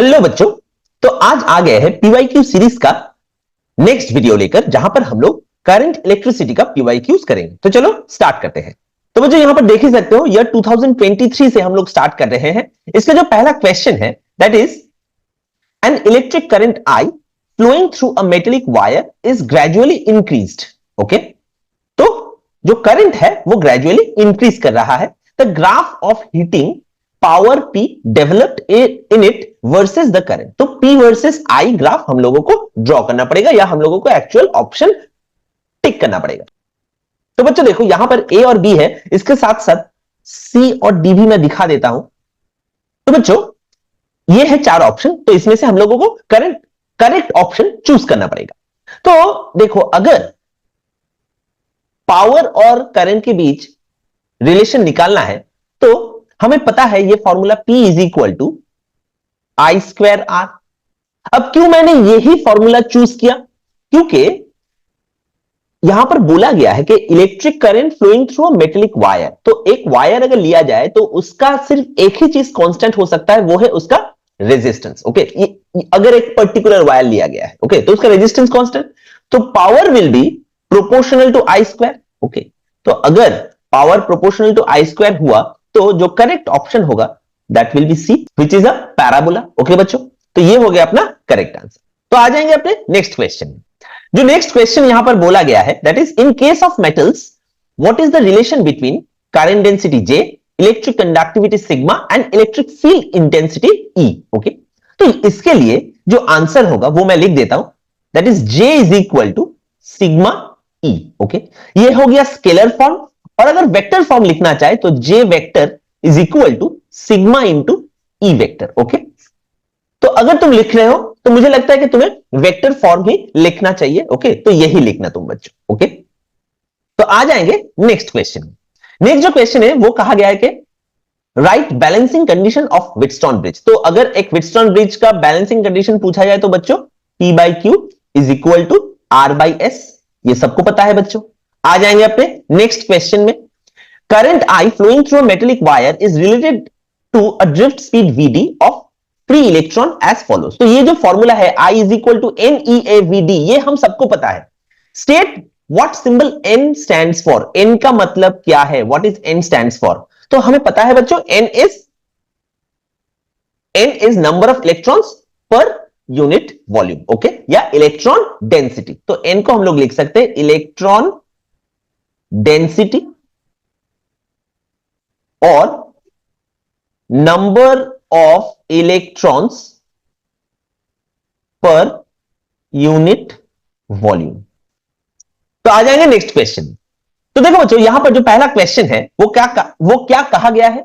Hello बच्चों। तो आज आ गए हैं पीवाईक्यू सीरीज का नेक्स्ट वीडियो लेकर, जहां पर हम लोग करंट इलेक्ट्रिसिटी का पीवाईक्यूज करेंगे। तो चलो स्टार्ट करते हैं। तो बच्चों यहां पर देख ही सकते हो, ईयर 2023 से हम लोग स्टार्ट कर रहे हैं। इसका जो पहला क्वेश्चन है that is an electric current I flowing through a metallic wire is gradually increased. Okay, तो जो करंट है वो ग्रेजुअली इंक्रीज कर रहा है। The graph of heating power P developed in it versus the current. तो P versus I graph हम लोगों को ड्रॉ करना पड़ेगा, या हम लोगों को एक्चुअल ऑप्शन टिक करना पड़ेगा। तो बच्चों देखो, यहां पर A और B है, इसके साथ साथ C और D भी मैं दिखा देता हूं। तो बच्चों ये है चार ऑप्शन, तो इसमें से हम लोगों को करेक्ट ऑप्शन चूज करना पड़ेगा। तो देखो, अगर पावर और करंट के बीच रिलेशन निकालना है तो हमें पता है ये formula P is equal to I square R. अब क्यों मैंने यही फॉर्मूला चूज किया? क्योंकि यहां पर बोला गया है कि electric current flowing through a metallic wire. तो एक वायर अगर लिया जाए तो उसका सिर्फ एक ही चीज कांस्टेंट हो सकता है, वो है उसका रेजिस्टेंस। ओके, अगर एक पर्टिकुलर वायर लिया गया है, ओके, तो उसका रेजिस्टेंस कांस्टेंट, तो power will be proportional to I square. Okay, तो अगर power proportional to I square हुआ तो जो करेक्ट ऑप्शन होगा that will be C, which is a parabola. Okay बच्चों, तो ये हो गया अपना करेक्ट आंसर। तो आ जाएंगे अपने नेक्स्ट क्वेश्चन में। जो नेक्स्ट क्वेश्चन यहां पर बोला गया है that is in case of metals what is the relation between current density J, electric conductivity sigma and electric field intensity E। Okay, तो इसके लिए जो आंसर होगा वो मैं लिख देता हूं, that is J is equal to sigma E। Okay, ये हो गया स्केलर फॉर्म। और अगर वेक्टर फॉर्म लिखना चाहे तो J vector is equal to sigma into E vector. Okay, तो अगर तुम लिख रहे हो तो मुझे लगता है कि तुम्हें वेक्टर फॉर्म ही लिखना चाहिए। ओके, तो यही लिखना तुम बच्चों। ओके, तो आ जाएंगे नेक्स्ट क्वेश्चन। नेक्स्ट जो क्वेश्चन है वो कहा गया है कि right balancing condition of Wheatstone bridge. तो अगर एक व्हीटस्टोन ब्रिज का बैलेंसिंग कंडीशन पूछा जाए तो बच्चों P by Q is equal to R by S, ये सबको पता है बच्चों। आ जाएंगे अपने नेक्स्ट क्वेश्चन में। Current I flowing through a metallic wire is related to a drift speed Vd of free electron as follows। तो ये जो फॉर्मूला है I is equal to NeAVd, ये हम सबको पता है। State what symbol N stands for। N का मतलब क्या है? What is N stands for? तो हमें पता है बच्चों N is number of electrons per unit volume. Okay, या इलेक्ट्रॉन डेंसिटी। तो N को हम लोग लिख सकते हैं इलेक्ट्रॉन डेंसिटी और number of electrons per unit volume. तो आ जाएंगे नेक्स्ट क्वेश्चन। तो देखो बच्चों, यहां पर जो पहला क्वेश्चन है वो क्या कहा गया है?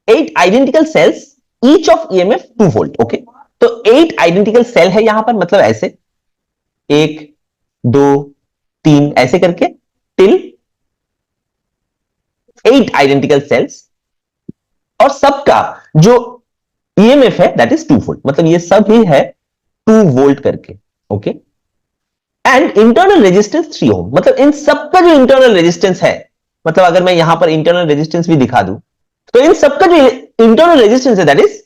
8 identical cells each of EMF 2 volt. Okay, तो 8 आइडेंटिकल सेल है यहां पर, मतलब ऐसे 1 2 3 ऐसे करके टिल 8 आइडेंटिकल सेल्स, और सबका जो ईएमएफ है दैट इज 2 वोल्ट, मतलब ये सब ही है 2 वोल्ट करके। ओके, एंड इंटरनल रेजिस्टेंस 3 ओम, मतलब इन सबका जो इंटरनल रेजिस्टेंस है, मतलब अगर मैं यहां पर इंटरनल रेजिस्टेंस भी दिखा दूं तो इन सबका जो इंटरनल रेजिस्टेंस है दैट इज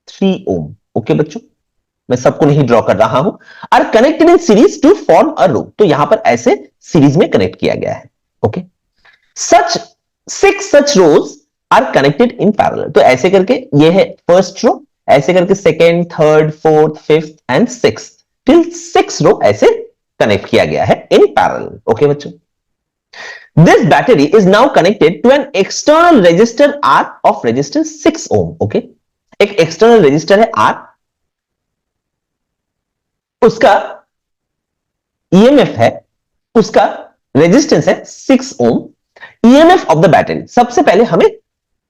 3 ओम। ओके बच्चों, मैं सबको नहीं ड्रॉ कर रहा हूं। Are connected in series to form a row, तो यहां पर ऐसे सीरीज में कनेक्ट किया गया है। Okay, such 6 such rows are connected in parallel, तो ऐसे करके ये है फर्स्ट रो, ऐसे करके second, third, fourth, fifth and six, till 6 row ऐसे कनेक्ट किया गया है इन पैरेलल। ओके बच्चों, this battery is now connected to an external resistor R of resistance 6 ohm. Okay, एक एक्सटर्नल रेजिस्टर है R, उसका ईएमएफ है, उसका रेजिस्टेंस है 6 ohm. EMF of the battery, सबसे पहले हमें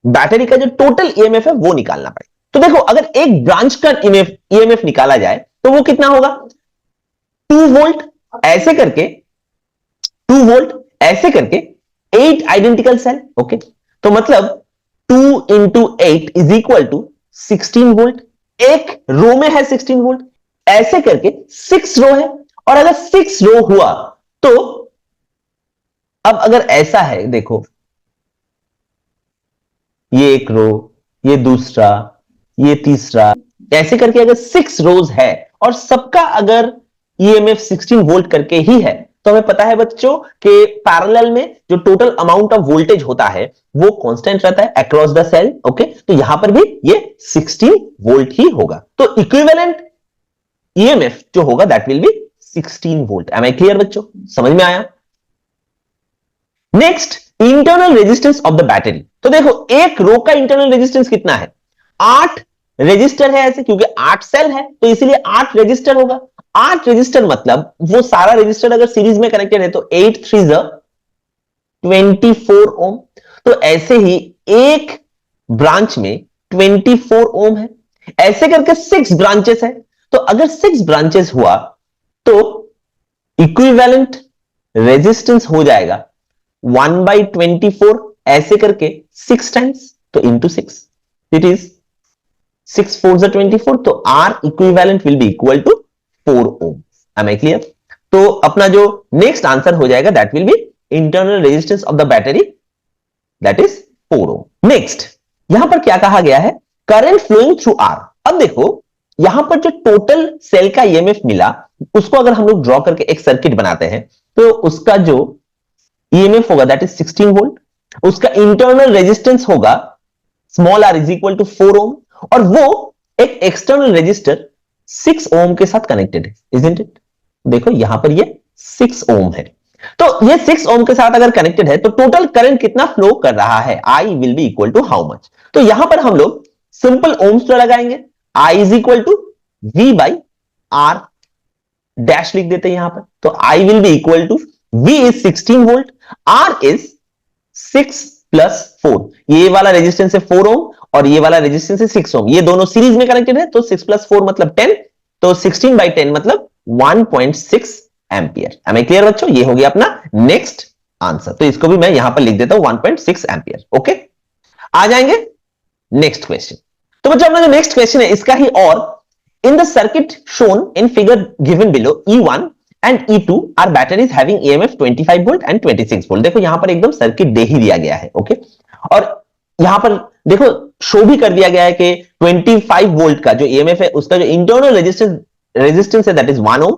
बैटरी का जो टोटल ईएमएफ है वो निकालना पड़ेगा। तो देखो, अगर एक ब्रांच का ईएमएफ निकाला जाए तो वो कितना होगा? 2 वोल्ट ऐसे करके, 2 वोल्ट ऐसे करके 8 आइडेंटिकल सेल। ओके, तो मतलब 2 into 8 is equal to 16 volt. एक रो में है 16 वोल्ट, ऐसे करके 6 रो है, और अगर 6 रो हुआ तो अब अगर ऐसा है, देखो ये एक रो, ये दूसरा, ये तीसरा, ऐसे करके अगर 6 रोज है और सबका अगर ईएमएफ 16 वोल्ट करके ही है, तो हमें पता है बच्चों कि पैरेलल में जो टोटल अमाउंट ऑफ वोल्टेज होता है वो कांस्टेंट रहता है अक्रॉस द सेल। ओके, तो यहां पर भी ये 16 वोल्ट ही होगा। तो इक्विवेलेंट ईएमएफ जो होगा that will be 16 volt. Am I clear बच्चों, समझ में आया? Next, internal resistance of the battery. तो देखो एक रो का इंटरनल रेजिस्टेंस कितना है? 8 रेजिस्टर है ऐसे, क्योंकि 8 सेल है तो इसलिए 8 रेजिस्टर होगा। 8 रेजिस्टर मतलब वो सारा रेजिस्टर अगर सीरीज में कनेक्टेड है तो 8 3 24 ओम। तो ऐसे ही एक ब्रांच में 24 ओम है, ऐसे करके 6 ब्रांचेस है। तो अगर 6 ब्रांचेस हुआ तो इक्विवेलेंट रेजिस्टेंस हो जाएगा 1/24, ऐसे करके 6 टाइम्स, तो इंटू 6 इट इज 6 4 24। तो R equivalent will be equal to 4 ohm. Am I clear? तो अपना जो नेक्स्ट आंसर हो जाएगा that will be internal resistance of the battery that is 4 ohm. Next, यहां पर क्या कहा गया है? Current flowing through R. अब देखो यहां पर जो टोटल सेल का ईएमएफ मिला उसको अगर हम लोग ड्रॉ करके एक सर्किट बनाते हैं तो उसका जो ईएमएफ होगा दैट इज 16 वोल्ट, उसका इंटरनल रेजिस्टेंस होगा small R is equal to 4 ohm, और वो एक एक्सटर्नल रेजिस्टर 6 ओम के साथ कनेक्टेड है, इजंट इट? देखो यहां पर ये 6 ओम है, तो ये 6 ओम के साथ अगर कनेक्टेड है तो टोटल करंट कितना फ्लो कर रहा है? I will be equal to how much? तो यहां पर हम लोग सिंपल ओम्स लॉ लगाएंगे। I is equal to V by R dash लिख देते हैं यहां पर। तो I will be equal to V is 16 volt, R is 6 plus 4। ये वाला रेजिस्टेंस है 4 ओम और ये वाला रेजिस्टेंस है 6 ओम, ये दोनों सीरीज में कनेक्टेड है तो 6 प्लस 4 मतलब 10, तो 16/10 मतलब 1.6 एम्पियर। हमें क्लियर बच्चों? ये हो गया अपना नेक्स्ट आंसर, तो इसको भी मैं यहां पर लिख देता हूं 1.6 एम्पियर। ओके, आ जाएंगे नेक्स्ट क्वेश्चन। तो बच्चों अपना जो नेक्स्ट क्वेश्चन है इसका ही और, in the circuit shown in figure given below E1 and E2 are batteries having EMF 25 volt and 26 volt. देखो यहां पर एकदम सर्किट दे ही दिया गया है। ओके, और यहां पर देखो शो भी कर दिया गया है कि 25 वोल्ट का जो EMF है उसका जो इंटरनल रेजिस्टेंस है दैट इज 1 ओम,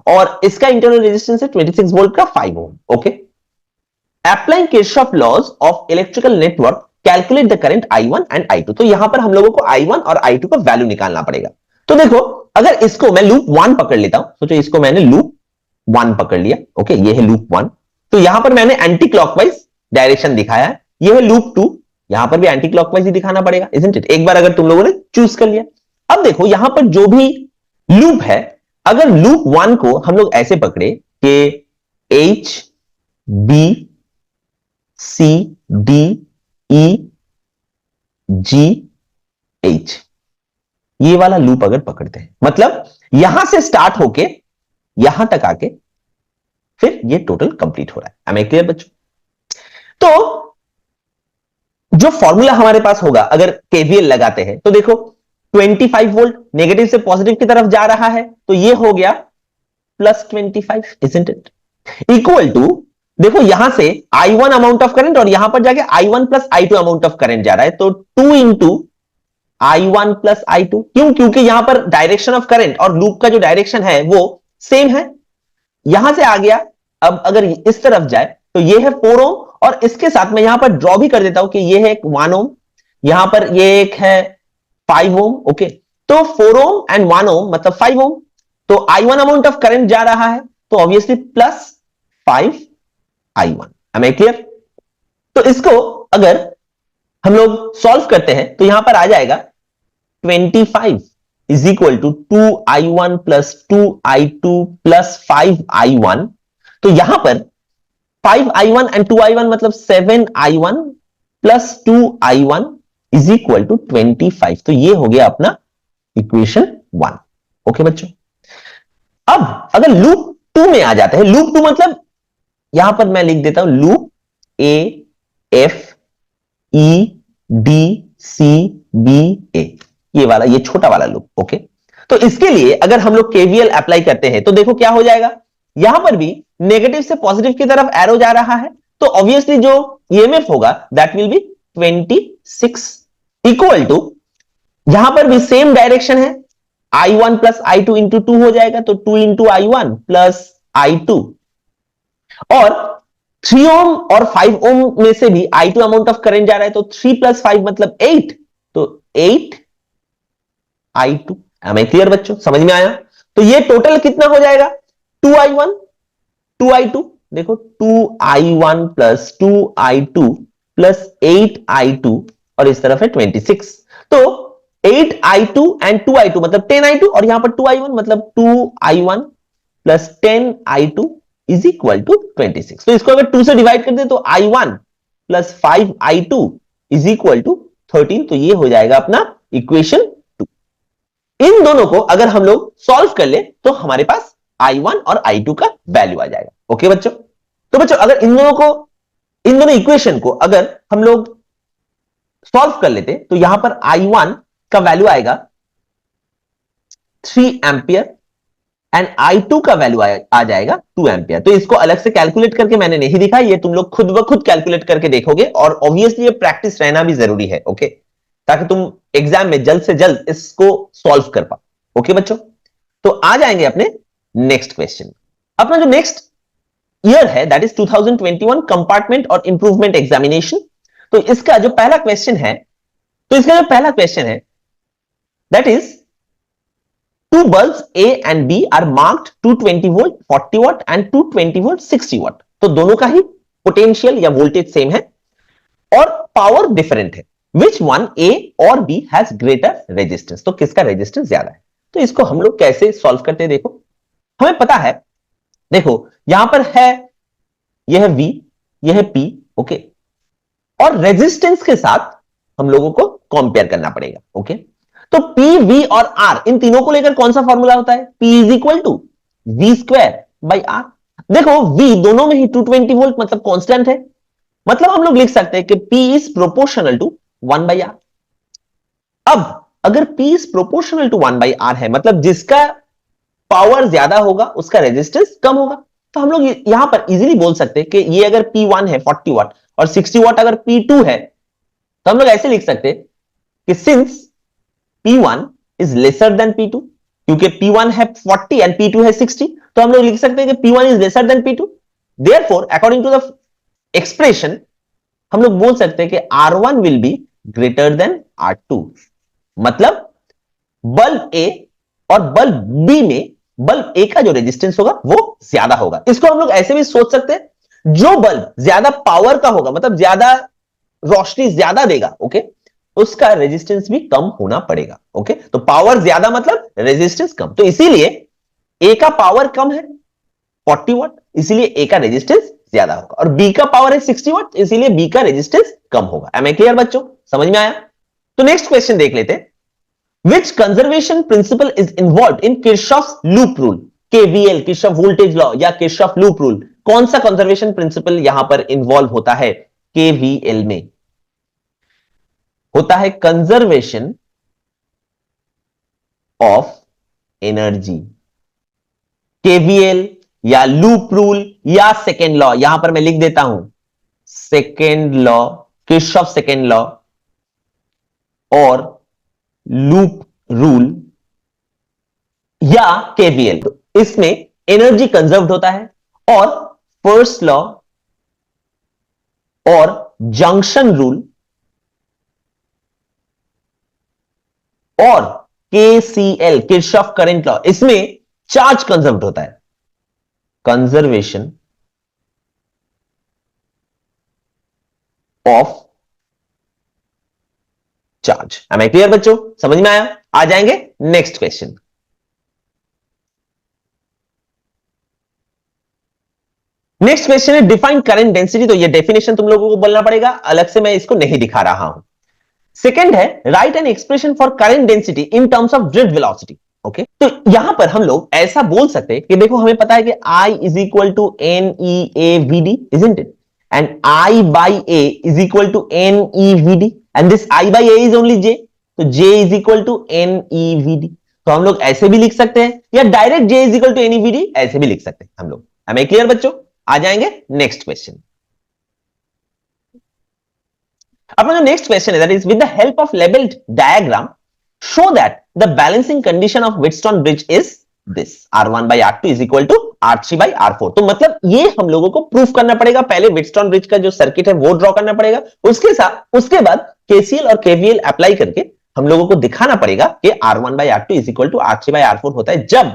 और इसका इंटरनल रेजिस्टेंस है 26 वोल्ट का 5 ohm. Okay, applying Kirchhoff laws of electrical network calculate the current I1 and I2। तो यहां पर हम लोगों को I1 और I2 का वैल्यू निकालना पड़ेगा। तो देखो अगर इसको मैं लूप 1 पकड़ लेता हूं, सोचो इसको मैंने लूप 1 पकड़ लिया। ओके, ये है लूप 1, तो यहां पर मैंने एंटी क्लॉकवाइज डायरेक्शन दिखाया है। ये है लूप 2, यहां पर भी एंटी क्लॉकवाइज ही दिखाना पड़ेगा, इजंट इट? एक बार अगर तुम लोगों ने चूज कर लिया। अब देखो यहां पर जो भी लूप है, अगर लूप 1 को हम लोग ऐसे पकड़े कि H B C D E G H, ये वाला लूप अगर पकड़ते हैं मतलब यहां से स्टार्ट होके यहां तक आके फिर ये टोटल कंप्लीट हो रहा है। एम आई क्लियर बच्चों? तो जो फॉर्मूला हमारे पास होगा अगर केवीएल लगाते हैं तो देखो 25 वोल्ट नेगेटिव से पॉजिटिव की तरफ जा रहा है तो ये हो गया plus 25, isn't it? Equal to देखो यहां से I1 अमाउंट ऑफ करंट और यहां पर जाके I1 plus I2 amount of current जा रहा है, तो 2 इंटू I1 प्लस I2। क्यों? क्योंकि यहां पर डायरेक्शन ऑफ करंट और लूप का जो डायरेक्शन है वो सेम है। यहां से आ गया, अब अगर इस तरफ जाए तो ये है 4 ओम, और इसके साथ मैं यहां पर ड्रॉ भी कर देता हूं कि ये है 1 ओम, यहां पर ये एक है 5 ओम। ओके, तो 4 ओम एंड 1 ओम मतलब 5 ओम, तो I1 अमाउंट ऑफ करंट जा रहा है तो obviously plus 5 I1। Am I clear? तो इसको अगर हम लोग सॉल्व करते हैं तो यहां पर आ जाएगा 25 is equal to 2I1 plus 2I2 plus 5I1। तो यहां पर 5I1 एंड 2I1 मतलब 7I1 plus 2I1 is equal to 25। तो ये हो गया अपना इक्वेशन 1। ओके बच्चों, अब अगर लूप 2 में आ जाते हैं, लूप 2 मतलब यहां पर मैं लिख देता हूं loop A F E D C B A, ये वाला, ये छोटा वाला लूप। ओके, तो इसके लिए अगर हम लोग केवीएल अप्लाई करते हैं तो देखो क्या हो जाएगा, यहां पर भी नेगेटिव से पॉजिटिव की तरफ एरो जा रहा है तो ऑब्वियसली जो ईएमएफ होगा that will be 26 equal to यहां पर भी सेम डायरेक्शन है, I1 प्लस I2 इंटू 2 हो जाएगा, तो 2 इंटू I1 प्लस I2, और 3 ओम और 5 ओम में से भी I2 अमाउंट ऑफ करंट जा रहा है, तो 3 प्लस 5 मतलब 8, तो 8 I2। हमें क्लियर बच्चों, समझ में आया? तो ये टोटल कितना हो जाएगा, 2I1 2I2, देखो 2I1 plus 2I2 plus 8I2, और इस तरफ है 26, तो 8I2 एंड 2I2 मतलब 10I2, और यहां पर 2I1 मतलब 2I1 plus 10I2 is equal to 26। तो इसको अगर 2 से डिवाइड कर दे तो I1 plus 5I2 is equal to 13, तो ये हो जाएगा अपना इक्वेशन 2। इन दोनों को अगर हम लोग सॉल्व कर ले तो हमारे पास I1 और I2 का वैल्यू आ जाएगा। ओके बच्चों, तो बच्चों अगर इन दोनों इक्वेशन को अगर हम लोग सॉल्व कर लेते तो यहां पर I1 का वैल्यू आएगा 3 एंपियर एंड I2 का वैल्यू आ जाएगा 2 एंपियर। तो इसको अलग से कैलकुलेट करके मैंने नहीं दिखा, ये तुम लोग खुद ब खुद कैलकुलेट करके देखोगे, और ऑब्वियसली ये प्रैक्टिस रहना भी जरूरी है, ओके, ताकि तुम एग्जाम में जल्द से जल्द इसको सॉल्व कर पाओ। ओके बच्चों, तो आ जाएंगे अपने नेक्स्ट क्वेश्चन। अपना जो नेक्स्ट ईयर है दैट इज 2021 कंपार्टमेंट और इंप्रूवमेंट एग्जामिनेशन। तो इसका जो पहला क्वेश्चन है, that is two bulbs A and B are marked 220 volt 40 watt and 220 volt 60 watt। तो दोनों का ही पोटेंशियल या वोल्टेज सेम है और पावर डिफरेंट है। विच वन A और B हैज ग्रेटर रेजिस्टेंस, तो किसका रेजिस्टेंस ज्यादा है? तो इसको हम लोग कैसे सॉल्व करते हैं, देखो हमें पता है, देखो यहां पर है, यह है V, यह है P, ओके, और रेजिस्टेंस के साथ हम लोगों को कंपेयर करना पड़ेगा। ओके, तो P, V और R इन तीनों को लेकर कौन सा फॉर्मूला होता है? P is equal to V square by R। देखो V दोनों में ही 220 वोल्ट मतलब कांस्टेंट है, मतलब हम लोग लिख सकते हैं कि P is proportional to 1 by R। अब अगर P is proportional to 1 by R है, मतलब जिसका पावर ज्यादा होगा उसका रेजिस्टेंस कम होगा। तो हम लोग यहां पर इजीली बोल सकते हैं कि ये अगर P1 है 40 वाट और 60 वाट अगर P2 है, तो हम लोग ऐसे लिख सकते हैं कि since P1 is lesser than P2, क्योंकि P1 है 40 एंड P2 है 60, तो हम लोग लिख सकते हैं कि P1 is lesser than P2। Therefore according to the expression हम लोग बोल सकते हैं कि R1 will be greater than R2, मतलब बल्ब A और बल्ब B में बल्ब A का जो रेजिस्टेंस होगा वो ज्यादा होगा। इसको हम लोग ऐसे भी सोच सकते हैं, जो बल्ब ज्यादा पावर का होगा, मतलब ज्यादा रोशनी ज्यादा देगा, ओके, उसका रेजिस्टेंस भी कम होना पड़ेगा। ओके, तो पावर ज्यादा मतलब रेजिस्टेंस कम, तो इसीलिए ए का पावर कम है 40 वाट, इसीलिए ए का रेजिस्टेंस ज्यादा होगा, और बी का पावर है 60 वाट, इसीलिए बी का रेजिस्टेंस कम होगा। एम आई क्लियर बच्चों, समझ में आया? तो नेक्स्ट क्वेश्चन देख लेते हैं। Which conservation principle is involve in Kirchhoff loop rule? KVL, Kirchhoff voltage law या किरचॉफ लूप रूल, कौन सा कंजर्वेशन प्रिंसिपल यहां पर इन्वॉल्व होता है? केवीएल में होता है कंजर्वेशन ऑफ एनर्जी। केवीएल या लूप रूल या सेकेंड लॉ, यहां पर मैं लिख देता हूं second law, Kirchhoff second law और लूप रूल या केवीएल, इसमें एनर्जी कंजर्व्ड होता है, और फर्स्ट लॉ और जंक्शन रूल और केसीएल, किरचॉफ करंट लॉ, इसमें चार्ज कंजर्व्ड होता है, conservation of charge. Am I clear बच्चों, समझ में आया? आ जाएंगे नेक्स्ट क्वेश्चन। नेक्स्ट क्वेश्चन है डिफाइन करंट डेंसिटी। तो ये डेफिनेशन तुम लोगों को बोलना पड़ेगा, अलग से मैं इसको नहीं दिखा रहा हूं। सेकंड है right an expression for current density in terms of drift velocity. Okay, तो यहां पर हम लोग ऐसा बोल सकते हैं कि देखो हमें पता है कि I is equal to n e A v d, isn't it, and I by A is equal to n e v d, and this I by A is only J, तो J is equal to n e v d. तो हम लोग ऐसे भी लिख सकते हैं या direct J is equal to n e v d ऐसे भी लिख सकते हैं हम लोग। हमें क्लियर बच्चों? आ जाएंगे नेक्स्ट क्वेश्चन। अपना जो नेक्स्ट क्वेश्चन है that is with the help of labelled diagram show that the balancing condition of Wheatstone bridge is this R1 by R2 is equal to R3 by R4। तो मतलब ये हम लोगों को proof करना पड़ेगा, पहले Wheatstone bridge का जो सर्किट है वो ड्रॉ करना पड़ेगा, उसके बाद KCL और KVL अप्लाई करके हम लोगों को दिखाना पड़ेगा कि R1 by R2 is equal to R3 by R4 होता है जब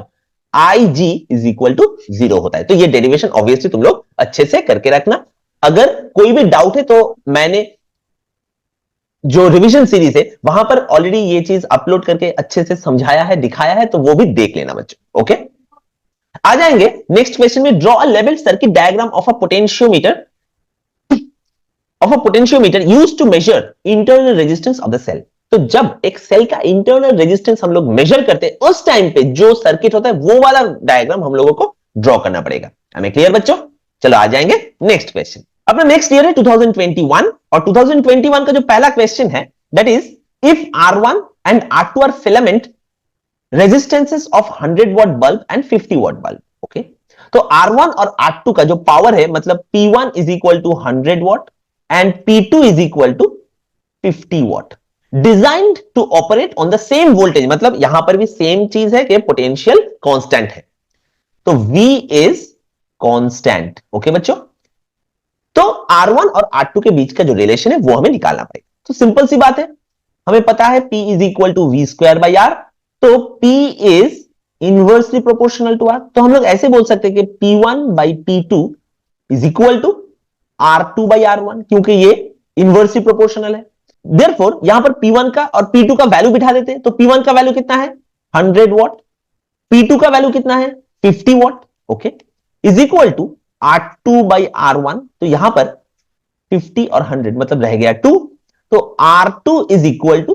IG is equal to 0 होता है। तो ये डेरिवेशन ऑब्वियसली तुम लोग अच्छे से करके रखना। अगर कोई भी डाउट है तो मैंने जो रिवीजन सीरीज है वहां पर ऑलरेडी ये चीज अपलोड करके अच्छे से समझाया है, दिखाया है, तो वो भी देख लेना बच्चों। ओके, आ जाएंगे नेक्स्ट क्वेश्चन में। Draw a level circuit diagram of a potentiometer used to measure internal resistance of the cell. तो जब एक सेल का इंटरनल रेजिस्टेंस हम लोग मेजर करते हैं उस टाइम पे जो सर्किट होता है वो वाला डायग्राम हम लोगों को ड्रॉ करना पड़ेगा। हमें क्लियर बच्चों? चलो आ जाएंगे नेक्स्ट क्वेश्चन। अपना नेक्स्ट ईयर है 2021 और 2021 का जो पहला क्वेश्चन है that is if R1 and R2 are filament resistances of 100 watt bulb and 50 watt bulb. Okay, तो R1 और R2 का जो पावर है मतलब P1 is equal to 100 watt and P2 is equal to 50 watt, designed to operate on the same voltage. मतलब यहां पर भी सेम चीज है कि पोटेंशियल कांस्टेंट है, तो V इज कांस्टेंट। ओके बच्चों, तो R1 और R2 के बीच का जो रिलेशन है वो हमें निकालना पड़ेगा। तो सिंपल सी बात है, हमें पता है P is equal to V square by R, तो P is inversely proportional to R। तो हम लोग ऐसे बोल सकते हैं कि P1 by P2 is equal to R2 by R1, क्योंकि ये इनवर्सली प्रोपोर्शनल है। देयरफॉर यहां पर P1 का और P2 का वैल्यू बिठा देते हैं। तो P1 का वैल्यू कितना है 100 वॉट, P2 का वैल्यू कितना है 50 watt. Okay, is equal to R2 by R1। तो यहां पर 50 और 100 मतलब रह गया 2, तो R2 is equal to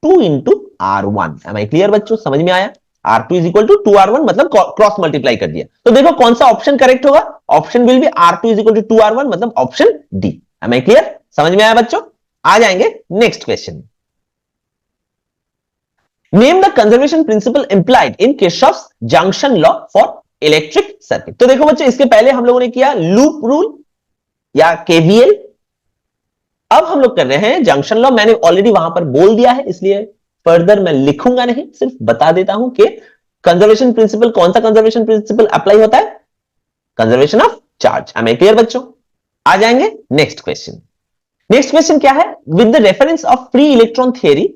2 into R1। Am I clear बच्चों? समझ में आया? R2 is equal to 2R1 मतलब क्रॉस मल्टीप्लाई कर दिया। तो देखो कौन सा ऑप्शन करेक्ट होगा, option will be R2 is equal to 2R1 मतलब option D. Am I clear? समझ में आया बच्चों? आ जाएंगे next question. Name the conservation principle implied in Kirchhoff's junction law for electric circuit. तो देखो बच्चों, इसके पहले हम लोगों ने किया लूप रूल या केवीएल, अब हम लोग कर रहे हैं जंक्शन लॉ। मैंने ऑलरेडी वहां पर बोल दिया है, इसलिए फर्दर मैं लिखूंगा नहीं, सिर्फ बता देता हूं कि कंजर्वेशन प्रिंसिपल, कौन सा कंजर्वेशन प्रिंसिपल अप्लाई होता है, कंजर्वेशन ऑफ चार्ज। हमें क्लियर बच्चों? आ जाएंगे नेक्स्ट क्वेश्चन। नेक्स्ट क्वेश्चन क्या है, with the reference of free electron theory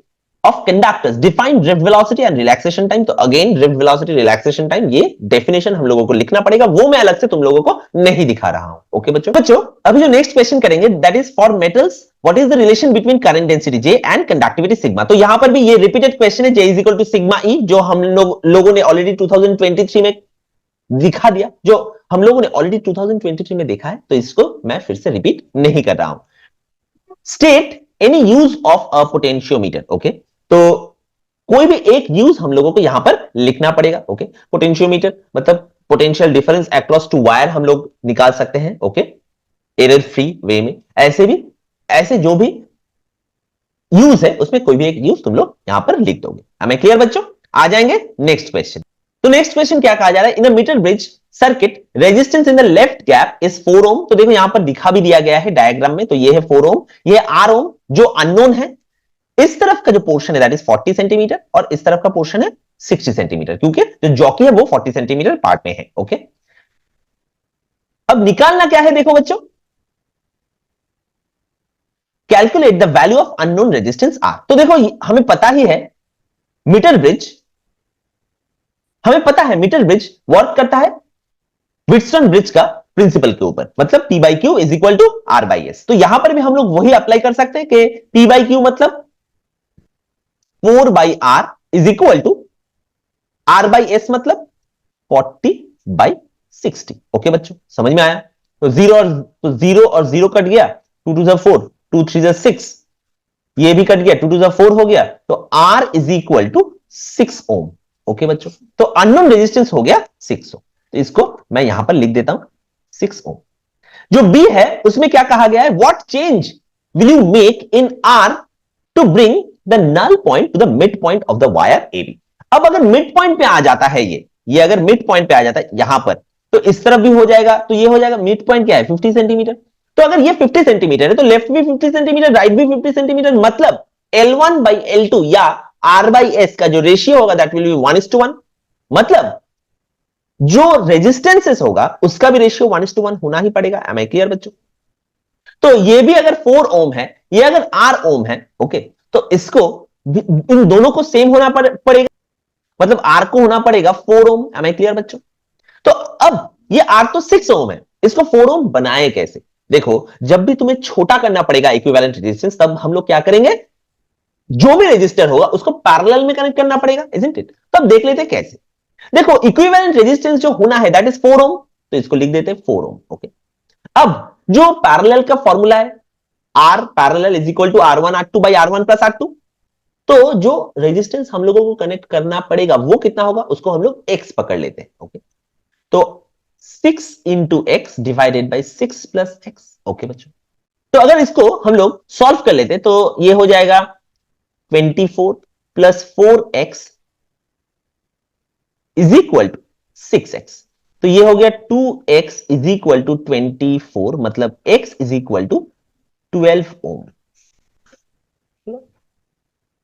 of conductors define drift velocity and relaxation time। तो again drift velocity relaxation time ये डेफिनेशन हम लोगों को लिखना पड़ेगा, वो मैं अलग से तुम लोगों को नहीं दिखा रहा हूं। ओके बच्चों, अभी जो नेक्स्ट क्वेश्चन करेंगे that is for metals what is the relation between current density J and conductivity sigma. तो यहां पर भी ये रिपीटेड क्वेश्चन है, J is equal to sigma E, जो हम लोगों ने ऑलरेडी 2023 में दिखा दिया, जो हम लोगों ने ऑलरेडी 2023 में देखा है, तो इसको मैं फिर से रिपीट नहीं कर रहा हूं। State any use of a potentiometer. Okay, तो कोई भी एक यूज हम लोगों को यहां पर लिखना पड़ेगा। ओके, पोटेंशियोमीटर मतलब potential difference across two wire हम लोग निकाल सकते हैं। ओके, एरर फ्री वे में ऐसे जो भी यूज है उसमें कोई भी एक यूज तुम लोग यहां पर लिख दोगे। हमें क्लियर बच्चों? आ जाएंगे नेक्स्ट क्वेश्चन। तो नेक्स्ट क्वेश्चन क्या कहा जा रहा है, in a metre bridge circuit resistance in the left gap is 4 ohm. तो देखो यहां पर दिखा भी दिया गया है डायग्राम में, तो ये है 4 ओम, ये R ओम जो अननोन है। इस तरफ का जो पोर्शन है दैट इज 40 सेंटीमीटर और इस तरफ का पोर्शन है 60 सेंटीमीटर, क्योंकि जो जॉकी है वो 40 सेंटीमीटर पार्ट में है। ओके, अब निकालना क्या है देखो बच्चों, calculate the value of unknown resistance R। तो देखो हमें पता ही है मीटर ब्रिज, हमें पता है मीटर ब्रिज वर्क करता है व्हीटस्टोन ब्रिज का प्रिंसिपल के ऊपर, मतलब P by Q is equal to R by S. तो यहां पर भी हम लोग वही अप्लाई कर सकते हैं कि P बाई क्यू मतलब 4 by R is equal to R by S मतलब 40 बाई 60। ओके बच्चों, समझ में आया? तो जीरो और जीरो कट गया, 2 2 4, 2 3 6, ये भी कट गया, 2 2 4 हो गया, तो R is equal to 6 ohm. Okay बच्चों, तो अननोन रेजिस्टेंस हो गया 6 ओम, तो इसको मैं यहां पर लिख देता हूं 6 ओम। जो B है उसमें क्या कहा गया है, what change will you make in R to bring the null point to the mid point of the wire AB। अब अगर मिड पॉइंट पे आ जाता है ये अगर मिड पॉइंट पे आ जाता है यहां पर, तो इस तरफ भी हो जाएगा, तो ये हो जाएगा, मिड पॉइंट क्या है 50 सेंटीमीटर। तो अगर ये 50 सेंटीमीटर है तो लेफ्ट भी 50 सेंटीमीटर, राइट भी 50 सेंटीमीटर, मतलब L1 बाई L2 या R by S का जो रेशियो होगा दैट विल बी 1:1, मतलब जो रेजिस्टेंसेस होगा उसका भी रेशियो 1:1 होना ही पड़ेगा। एम आई क्लियर बच्चों? तो ये भी अगर 4 ओम है, ये अगर R ओम है, ओके, तो इसको इन दोनों को सेम होना पड़ेगा, मतलब R को होना पड़ेगा 4 ओम। एम आई क्लियर बच्चों? तो अब ये R तो 6 ओम है, इसको 4 ओम बनाए कैसे? देखो, जब भी तुम्हें छोटा करना पड़ेगा इक्विवेलेंट रेजिस्टेंस, तब हम लोग क्या करेंगे, जो भी रेजिस्टर होगा उसको पैरेलल में कनेक्ट करना पड़ेगा, इजंट इट? तब देख लेते हैं कैसे। देखो, इक्विवेलेंट रेजिस्टेंस जो होना है दैट इज 4 ओम, तो इसको लिख देते हैं 4 ओम, ओके। अब जो पैरेलल का फॉर्मूला है, R parallel is equal to R1 R2 by R1 plus R2, तो जो रेजिस्टेंस हम लोगों को कनेक्ट करना पड़ेगा वो कितना होगा, उसको हम लोग X पकड़ लेते हैं, ओके। तो 6 into x divided by 6 plus x, okay बच्चों। तो अगर इसको हम लोग सॉल्व कर लेते तो ये हो जाएगा 24 plus 4x is equal to 6x। तो ये हो गया 2x इज इक्वल टू 24, मतलब x is equal to 12 ohm.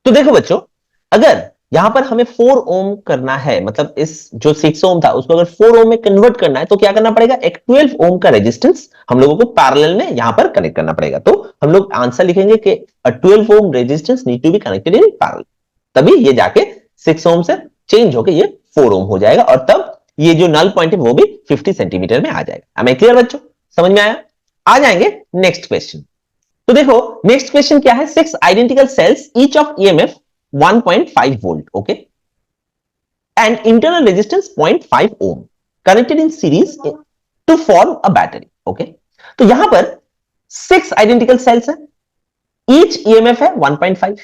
तो देखो बच्चों, अगर यहां पर हमें 4 ओम करना है, मतलब इस जो 6 ओम था उसको अगर 4 ओम में कन्वर्ट करना है, तो क्या करना पड़ेगा, एक 12 ओम का रेजिस्टेंस हम लोगों को पैरेलल में यहां पर कनेक्ट करना पड़ेगा। तो हम लोग आंसर लिखेंगे कि 12 ohm resistance need to be connected in parallel, तभी ये जाके 6 ओम से चेंज होकर ये 4 ओम हो जाएगा, और तब ये जो नल पॉइंट है वो भी 50 सेंटीमीटर में आ जाएगा। मैं क्लियर बच्चों? समझ में आया? आ जाएंगे नेक्स्ट क्वेश्चन। तो देखो, नेक्स्ट क्वेश्चन क्या है, 6 identical cells each of EMF 1.5 volt, okay, and internal resistance 0.5 ohm connected in series to form a battery, okay. तो यहां पर 6 आइडेंटिकल सेल्स है, ईच ईएमएफ है 1.5,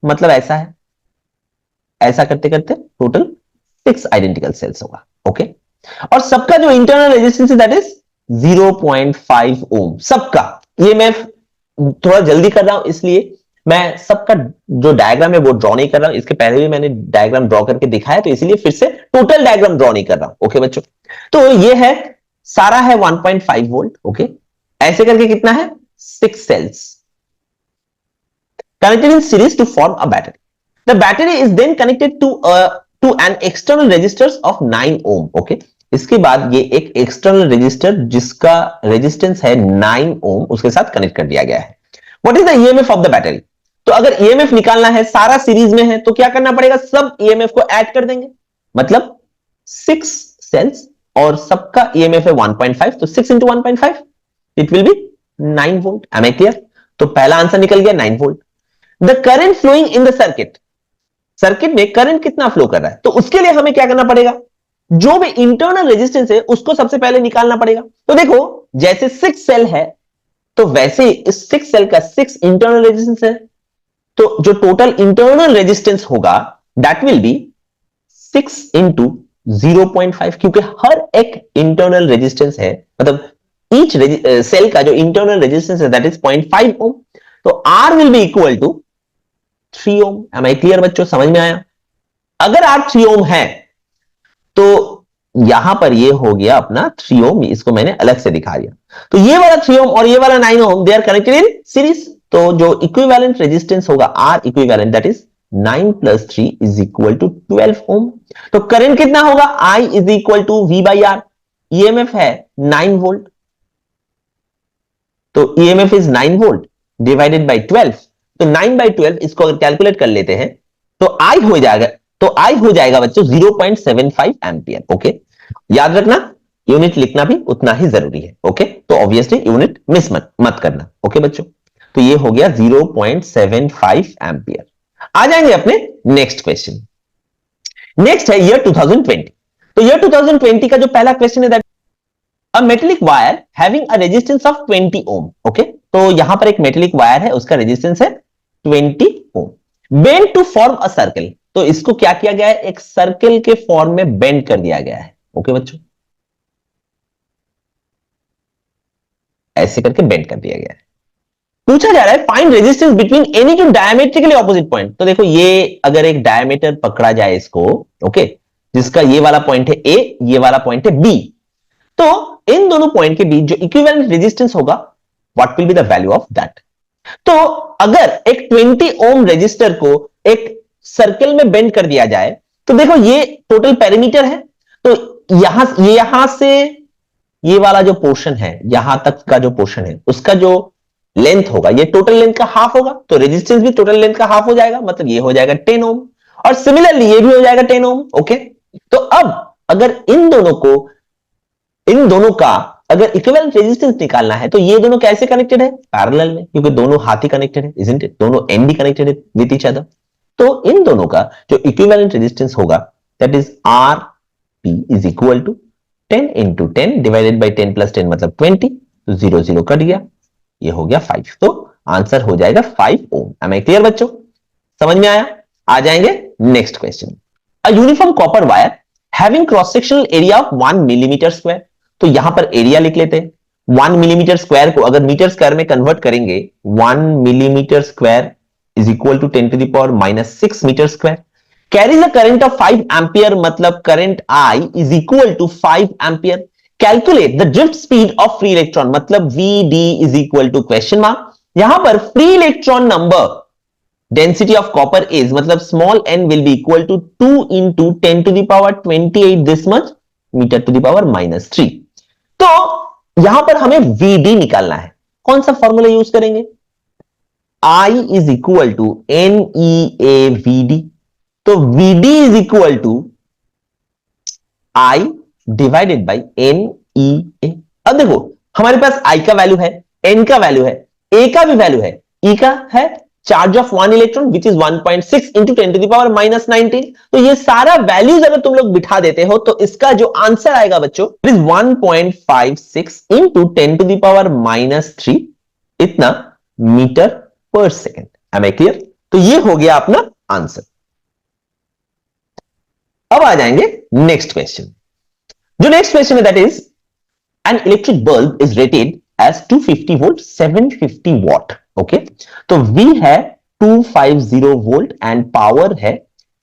मतलब ऐसा है, ऐसा करते करते टोटल 6 आइडेंटिकल सेल्स होगा, ओके। और सबका जो इंटरनल रेजिस्टेंस है दैट इज 0.5 ओम, सबका। ये मैं थोड़ा जल्दी कर रहा हूं, इसलिए मैं सबका जो डायग्राम है वो ड्रॉ नहीं कर रहा हूं, इसके पहले भी मैंने डायग्राम ड्रॉ करके दिखाया, तो इसलिए फिर से टोटल डायग्राम ड्रॉ नहीं कर रहा हूं, ओके बच्चों। तो ये है, सारा है 1.5 वोल्ट, ओके, ऐसे करके कितना है, 6 sales connected in series to form a battery. The battery is then connected to an external resistors of 9 ohm. Okay. इसके बाद ये एक एक्सटर्नल रेजिस्टर जिसका रेजिस्टेंस है 9 ओम उसके साथ कनेक्ट कर दिया गया है। What is the EMF of the battery? तो अगर ईएमएफ निकालना है, सारा सीरीज में है, तो क्या करना पड़ेगा, सब ईएमएफ को ऐड कर देंगे, मतलब 6 सेल्स और सबका ईएमएफ है 1.5, तो 6 into 1.5 it will be 9 volt. Am I clear? तो पहला आंसर निकल गया 9 volt. The current flowing in the circuit, circuit में करंट कितना फ्लो कर रहा है, तो उसके लिए हमें क्या करना पड़ेगा, जो भी इंटरनल रेजिस्टेंस है उसको सबसे पहले निकालना पड़ेगा। तो देखो, जैसे 6 सेल है तो वैसे इस 6 सेल का 6 इंटरनल रेजिस्टेंस है, तो जो टोटल इंटरनल रेजिस्टेंस होगा दैट विल बी 6 इंटू 0.5, क्योंकि हर एक इंटरनल रेजिस्टेंस है, मतलब ईच सेल का जो इंटरनल रेजिस्टेंस है दैट इज 0.5 ओम, तो R will be equal to 3 ohm. Am I clear बच्चों? समझ में आया? अगर R 3 ओम है तो यहां पर ये हो गया अपना 3 ओम, इसको मैंने अलग से दिखा दिया। तो ये वाला 3 ओम और ये वाला 9 ohm they are connected in series, तो जो इक्विवेलेंट रेजिस्टेंस होगा R equivalent that is 9 plus 3 is equal to 12 ohm. तो करंट कितना होगा, I is equal to V by R, EMF है 9 वोल्ट, तो EMF is 9 volt divided by 12, तो 9 by 12 इसको अगर कैलकुलेट कर लेते हैं तो I हो जाएगा, तो I हो जाएगा बच्चों 0.75 एम्पियर, ओके। याद रखना, यूनिट लिखना भी उतना ही जरूरी है, ओके। तो ऑब्वियसली यूनिट मिस मत करना, ओके बच्चों। तो ये हो गया 0.75 एम्पियर। आ जाएंगे अपने नेक्स्ट क्वेश्चन। नेक्स्ट है ईयर 2020। तो ईयर 2020 का जो पहला क्वेश्चन है that a metallic wire having a resistance of 20 ohm, okay. तो यहां पर एक मेटेलिक वायर है, उसका रेजिस्टेंस है 20 ohm, bend to form a circle. तो इसको क्या किया गया है, एक सर्कल के फॉर्म में बेंड कर दिया गया है, ओके बच्चों, ऐसे करके बेंड कर दिया गया है। पूछा जा रहा है find resistance between any two diametrically opposite point. तो देखो, ये अगर एक डायमीटर पकड़ा जाए इसको, ओके, जिसका ये वाला पॉइंट है A, ये वाला पॉइंट है B, तो इन दोनों पॉइंट के बीच जो इक्विवेलेंट रेजिस्टेंस होगा what will be the value of that. तो अगर एक 20 ओम रेजिस्टर को एक सर्कल में बेंड कर दिया जाए तो देखो ये टोटल पेरीमीटर है, तो यहां से ये वाला जो पोर्शन है, यहां तक का जो पोर्शन है, उसका जो लेंथ होगा ये टोटल लेंथ का हाफ होगा, तो रेजिस्टेंस भी टोटल लेंथ का हाफ हो जाएगा, मतलब ये हो जाएगा 10 ओम, और सिमिलरली ये भी हो जाएगा 10 ओम। ओके, तो अब अगर इन दोनों का अगर इक्विवेलेंट रेजिस्टेंस निकालना है तो ये दोनों कैसे कनेक्टेड है? पैरेलल में, क्योंकि दोनों हाथ ही कनेक्टेड है, इजंट इट? दोनों एंड ही कनेक्टेड है विद ईच अदर। तो इन दोनों का जो इक्विवेलेंट रेजिस्टेंस होगा that is R P is equal to 10 into 10 divided by 10 plus 10 मतलब 20, तो 0 0 कट गया, ये हो गया 5, तो आंसर हो जाएगा 5 ओम। एम आई क्लियर बच्चों? समझ में आया? आ जाएंगे next question. A uniform copper wire having cross sectional area of 1 millimetre square, तो यहां पर एरिया लिख लेते हैं। 1 मिलीमीटर स्क्वायर को अगर मीटर स्क्वायर में कन्वर्ट करेंगे, 1 millimetre square is equal to 10 to the power minus 6 metre square, carries a current of 5 ampere, मतलब current I is equal to 5 ampere. Calculate the drift speed of free electron, मतलब VD is equal to question mark. यहां पर free electron number density of copper is, मतलब small n will be equal to 2 into 10 to the power 28 this much metre to the power minus 3। तो यहां पर हमें VD निकालना है, कौन सा फॉर्मूला यूज करेंगे? I is equal to NEAVD, तो VD is equal to I divided by NEA। अब देखो हमारे पास I का वैल्यू है, N का वैल्यू है, A का भी वैल्यू है, E का है charge of 1 electron which is 1.6 into 10 to the power minus 19। तो ये सारा वैल्यूज अगर तुम लोग बिठा देते हो तो इसका जो आंसर आएगा बच्चों is 1.56 into 10 to the power minus 3 इतना मीटर पर सेकेंड। M I clear? तो ये हो गया अपना आंसर। अब आ जाएंगे नेक्स्ट क्वेश्चन। जो नेक्स्ट क्वेश्चन है that is an electric bulb is rated as 250 volt 750 watt. Okay, तो V है 250 वोल्ट एंड पावर है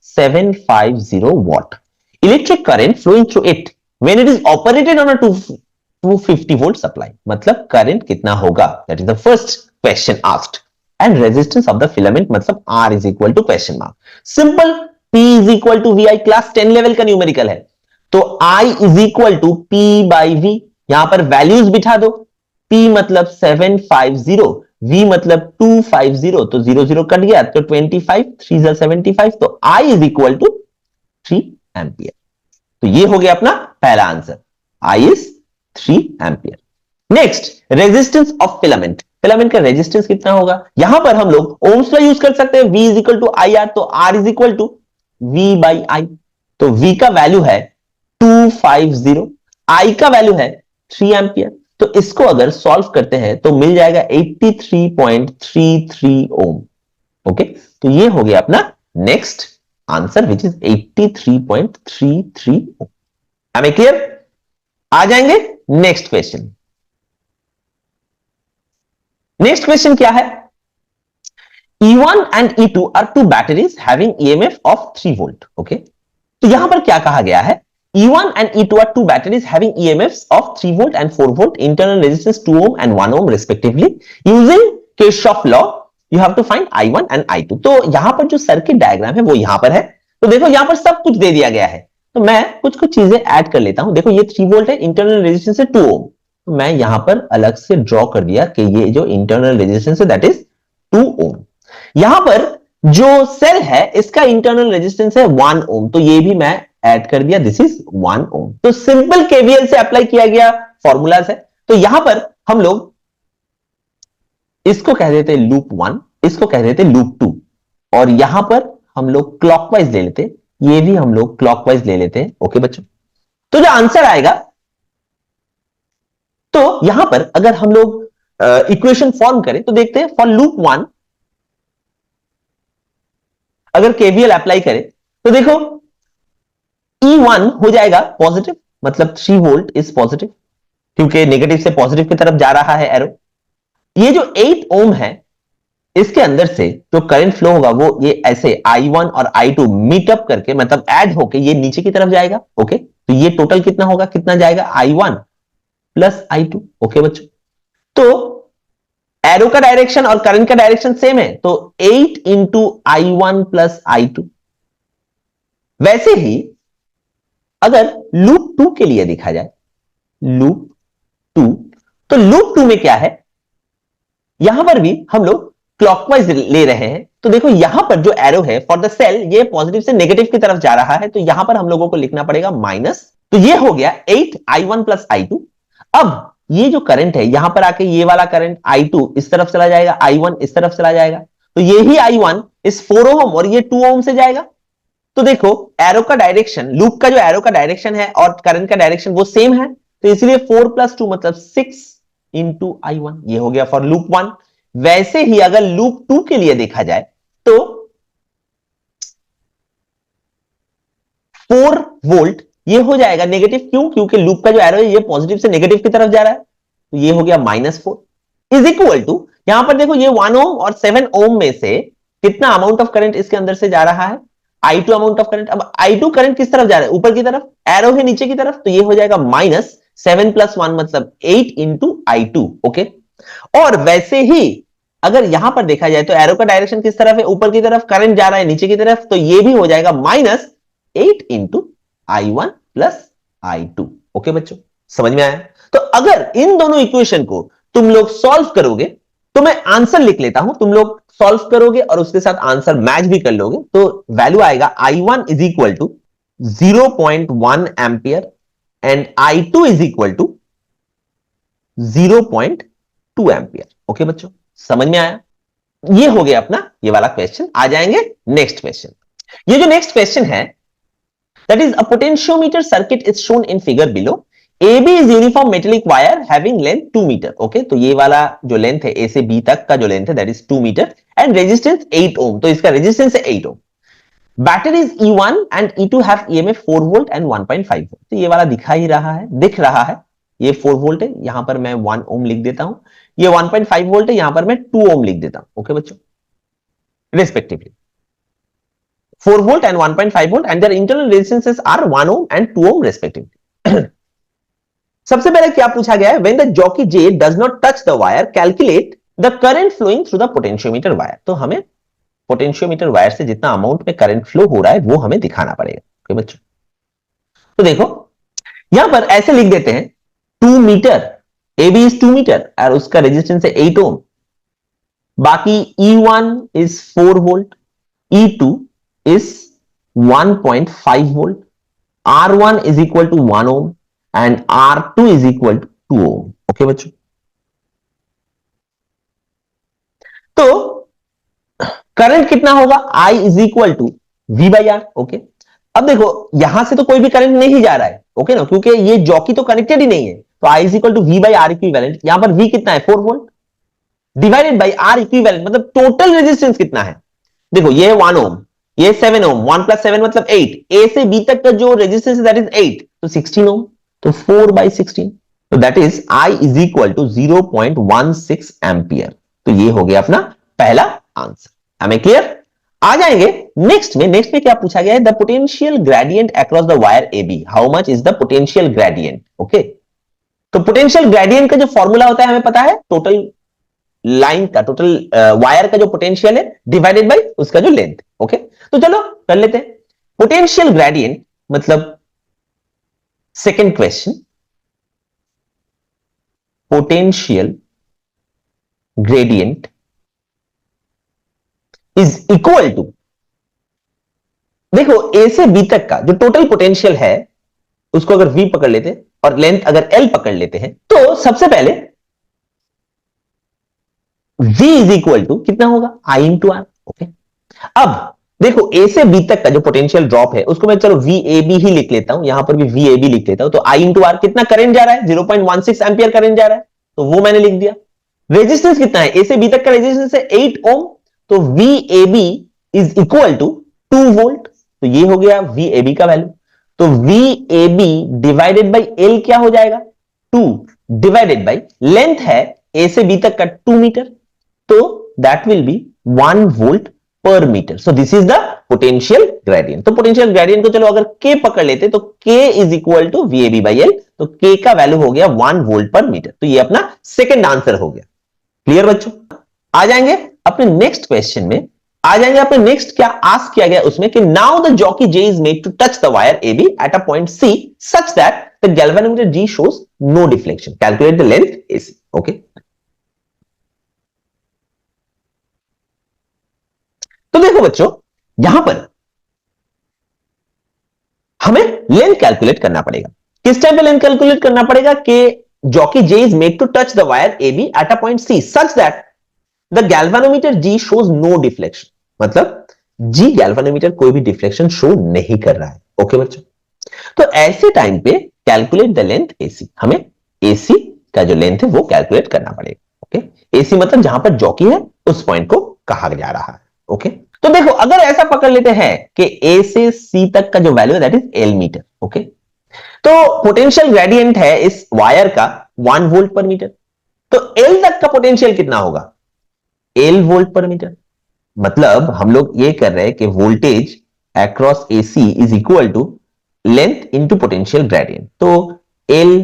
750 watt. Electric current flowing through it when it is operated on a 250 volt supply, मतलब current कितना होगा, that is the first question asked. And resistance of the filament, मतलब R is equal to question mark. Simple, P is equal to VI, class 10 level का numerical है, तो I is equal to P by V। यहां पर values बिठा दो, P मतलब 750, V मतलब 250, तो 0 0 कट गया, तो 25 3 75, तो I is equal to 3 ampere. तो ये हो गया अपना पहला answer, I is 3 ampere. Next, resistance of filament. Filament का रेजिस्टेंस कितना होगा? यहां पर हम लोग ओम्स लॉ यूज कर सकते हैं, V is equal to IR, तो R is equal to V by I। तो V का वैल्यू है 250, I का वैल्यू है 3 एम्पियर, तो इसको अगर सॉल्व करते हैं तो मिल जाएगा 83.33 ओम। ओके, तो ये हो गया अपना next answer which is 83.33 ohm. Am I clear? आ जाएंगे नेक्स्ट क्वेश्चन। नेक्स्ट क्वेश्चन क्या है? E1 and E2 are two batteries having EMF of 3 volt. Okay, तो यहां पर क्या कहा गया है? E1 and E2 are two batteries having EMFs of 3 volt and 4 volt, internal resistance 2 ohm and 1 ohm respectively. Using Kirchhoff law, you have to find I1 and I2. तो यहां पर जो सर्किट डायग्राम है वो यहां पर है, तो देखो यहां पर सब कुछ दे दिया गया है, तो मैं कुछ चीजें ऐड कर लेता हूं। देखो ये 3 वोल्ट है, इंटरनल रेजिस्टेंस है 2 ओम, तो मैं यहां पर अलग से ड्रॉ कर दिया कि ये जो इंटरनल रेजिस्टेंस है दैट इज 2 ओम। यहां पर जो सेल है इसका इंटरनल रेजिस्टेंस है 1 ओम, तो ये भी मैं ऐड कर दिया, दिस इज 1 ओम। तो सिंपल केवीएल से अप्लाई किया गया फॉर्मूलाज है। तो यहां पर हम लोग इसको कह देते लूप 1, इसको कह देते लूप 2, और यहां पर हम लोग क्लॉकवाइज ले लेते, ये भी हम लोग क्लॉकवाइज ले लेते हैं। ओके बच्चों, तो जो आंसर आएगा, तो यहां पर अगर हम लोग इक्वेशन फॉर्म करें तो देखते हैं फॉर लूप 1 अगर केवीएल अप्लाई करें तो देखो E1 हो जाएगा पॉजिटिव, मतलब 3 वोल्ट इज पॉजिटिव, क्योंकि नेगेटिव से पॉजिटिव की तरफ जा रहा है एरो। ये जो 8 ओम है इसके अंदर से जो करंट फ्लो होगा वो ये ऐसे I1 और I2 मीटअप करके, मतलब ऐड होके ये नीचे की तरफ जाएगा। ओके, तो ये टोटल कितना होगा, कितना जाएगा I1 प्लस I2। ओके बच्चों, तो एरो का डायरेक्शन और करंट का डायरेक्शन सेम है, तो 8 इंटू I1 प्लस I2। वैसे ही अगर लूप 2 के लिए देखा जाए, लूप 2, तो लूप 2 में क्या है, यहां पर भी हम लोग क्लॉकवाइज ले रहे हैं। तो देखो यहां पर जो एरो है फॉर द सेल, ये पॉजिटिव से नेगेटिव की तरफ जा रहा है, तो यहां पर हम लोगों को लिखना पड़ेगा माइनस। तो ये हो गया 8I1 प्लस I2। अब ये जो करंट है, यहां पर आके ये वाला करंट I2 इस तरफ चला जाएगा, I1 इस तरफ चला जाएगा, तो ये ही I1 इस 4 ओम और ये 2 ओम से जाएगा। तो देखो एरो का डायरेक्शन, लूप का जो एरो का डायरेक्शन है और करंट का डायरेक्शन वो सेम है, तो इसलिए 4 प्लस 2 मतलब 6 इंटू I1, ये हो गया फॉर लूप 1। वैसे ही अगर लूप 2 के लिए देखा जाए तो 4 वोल्ट ये हो जाएगा नेगेटिव, क्यों, क्योंकि लूप का जो एरो है ये पॉजिटिव से नेगेटिव की तरफ जा रहा है, तो ये हो गया -4 इज इक्वल टू, यहां पर देखो ये 1 ओम और 7 ओम में से कितना अमाउंट ऑफ करंट इसके अंदर से जा रहा है, I2 अमाउंट ऑफ करंट। अब I2 करंट किस तरफ जा रहा है, ऊपर की तरफ, एरो है नीचे की तरफ, तो ये हो जाएगा -7 प्लस 1 मतलब 8 इंटू I2। ओके, और वैसे ही अगर यहां पर देखा जाए तो एरो का डायरेक्शन किस तरफ है, ऊपर की तरफ, करंट जा रहा है नीचे की तरफ, तो ये भी हो जाएगा -8 into I1 plus I2। Okay बच्चों, समझ में आया। तो अगर इन दोनों इक्वेशन को तुम लोग सॉल्व करोगे, तो मैं आंसर लिख लेता हूं, तुम लोग सॉल्व करोगे और उसके साथ आंसर मैच भी कर लोगे, तो वैल्यू आएगा I1 is equal to 0.1 ampere and I2 is equal to 0.2 ampere. Okay बच्चों, समझ में आया। ये हो गया अपना ये वाला क्वेश्चन। आ जाएंगे नेक्स्ट क्वेश्चन। ये जो नेक्स्ट क्वेश्चन है, that is a potentiometer circuit is shown in figure below. AB is uniform metallic wire having length 2 metre. Okay, तो ये वाला जो लेंथ है A से B तक का जो लेंथ है that is 2 metre and resistance 8 ohm, तो इसका रेजिस्टेंस है 8 ohm. Batteries E1 and E2 have EMF 4 volt and 1.5 volt. तो ये वाला दिखा ही रहा है, दिख रहा है, ये 4 वोल्ट है, यहां पर मैं 1 ओम लिख देता हूं, ये 1.5 वोल्ट है, यहां पर मैं 2 ओम लिख देता हूं। ओके बच्चों, respectively 4 volt and 1.5 volt and their internal resistances are 1 ohm and 2 ohm respectively. सबसे पहले क्या पूछा गया है, when the jockey J does not touch the wire calculate the current flowing through the potentiometer wire. तो हमें potentiometer wire से जितना अमाउंट में करंट फ्लो हो रहा है वो हमें दिखाना पड़ेगा। ओके बच्चों, तो देखो यहां पर ऐसे लिख देते हैं 2 मीटर, AB इज 2 मीटर और उसका रेजिस्टेंस है 8 ओम, बाकी E1 is 4 volt, E2 is 1.5 volt, R1 is equal to 1 ohm and R2 is equal to 2 ohm. Okay बच्चों, तो करंट कितना होगा, I is equal to V by R. Okay, अब देखो यहां से तो कोई भी करंट नहीं जा रहा है, ओके ना, क्योंकि ये जॉकी तो कनेक्टेड ही नहीं है, तो I is equal to V by R equivalent. यहां पर V कितना है 4 volt divided by R equivalent, मतलब टोटल रेजिस्टेंस कितना है, देखो ये 1 ओम, ये 7 ओम, 1 प्लस 7 मतलब 8, A से B तक का जो रेजिस्टेंस है दैट इज 8, तो 16 ओम, तो 4 बाई 16, तो that is I is equal to 0.16 ampere. तो ये हो गया अपना पहला आंसर। हमें क्लियर। आ जाएंगे नेक्स्ट में। नेक्स्ट में क्या पूछा गया है, the potential gradient across the wire AB, how much is the potential gradient. Okay, तो पोटेंशियल ग्रेडियंट का जो फॉर्मूला होता है हमें पता है, टोटल लाइन का, टोटल वायर का जो पोटेंशियल है डिवाइडेड बाय उसका जो लेंथ। ओके, तो चलो कर लेते हैं। पोटेंशियल ग्रेडियंट मतलब second question, potential gradient is equal to, देखो A से B तक का जो टोटल पोटेंशियल है उसको अगर V पकड़ लेते और लेंथ अगर L पकड़ लेते हैं, तो सबसे पहले V इज इक्वल टू कितना होगा I इंटू आर। ओके, अब देखो A से B तक का जो पोटेंशियल ड्रॉप है उसको मैं चलो VAB ही लिख लेता हूं, यहां पर भी VAB लिख लेता हूं, तो I इंटू आर कितना करंट जा रहा है 0.16 एंपियर करंट जा रहा है, तो वो मैंने लिख दिया। रेजिस्टेंस कितना है, A से B तक का रेजिस्टेंस है 8 ओम, तो VAB is equal to 2 volt, तो ये हो गया VAB का वैल्यू। तो VAB डिवाइडेड बाई L क्या हो जाएगा 2 डिवाइडेड बाई लेंथ है A से B तक का 2 मीटर, तो that will be 1 volt per metre. So this is the potential gradient. तो पोटेंशियल ग्रेडियंट को चलो अगर K पकड़ लेते तो K is equal to VAB by L, तो K का वैल्यू हो गया 1 वोल्ट पर मीटर। तो ये अपना सेकेंड आंसर हो गया। क्लियर बच्चों? आ जाएंगे अपने नेक्स्ट क्वेश्चन में। आ जाएंगे अपने नेक्स्ट, क्या आस्क किया गया उसमें कि now the jockey J is made to touch the wire A B at a point C such that the galvanometer G shows no deflection, calculate the length AC. Okay, तो देखो बच्चों, यहां पर हमें लेंथ कैलकुलेट करना पड़ेगा। किस time पे लेंथ कैलकुलेट करना पड़ेगा कि jockey J is made to touch the wire A B at a point C such that the galvanometer G shows no deflection, मतलब जी गैल्वेनोमीटर कोई भी डिफ्लेक्शन शो नहीं कर रहा है। ओके बच्चों, तो ऐसे टाइम पे कैलकुलेट द लेंथ एसी, हमें एसी का जो लेंथ है वो कैलकुलेट करना पड़ेगा। ओके, एसी मतलब जहां पर जॉकी है उस पॉइंट को कहा जा रहा है। ओके, तो देखो अगर ऐसा पकड़ लेते हैं कि ए से सी तक का जो वैल्यू है that is L metre. Okay, तो पोटेंशियल ग्रेडियंट है इस वायर का 1 वोल्ट पर मीटर, तो एल तक का पोटेंशियल कितना होगा? L volt per metre. मतलब हम लोग ये कर रहे हैं कि voltage across AC is equal to length into potential gradient, तो एल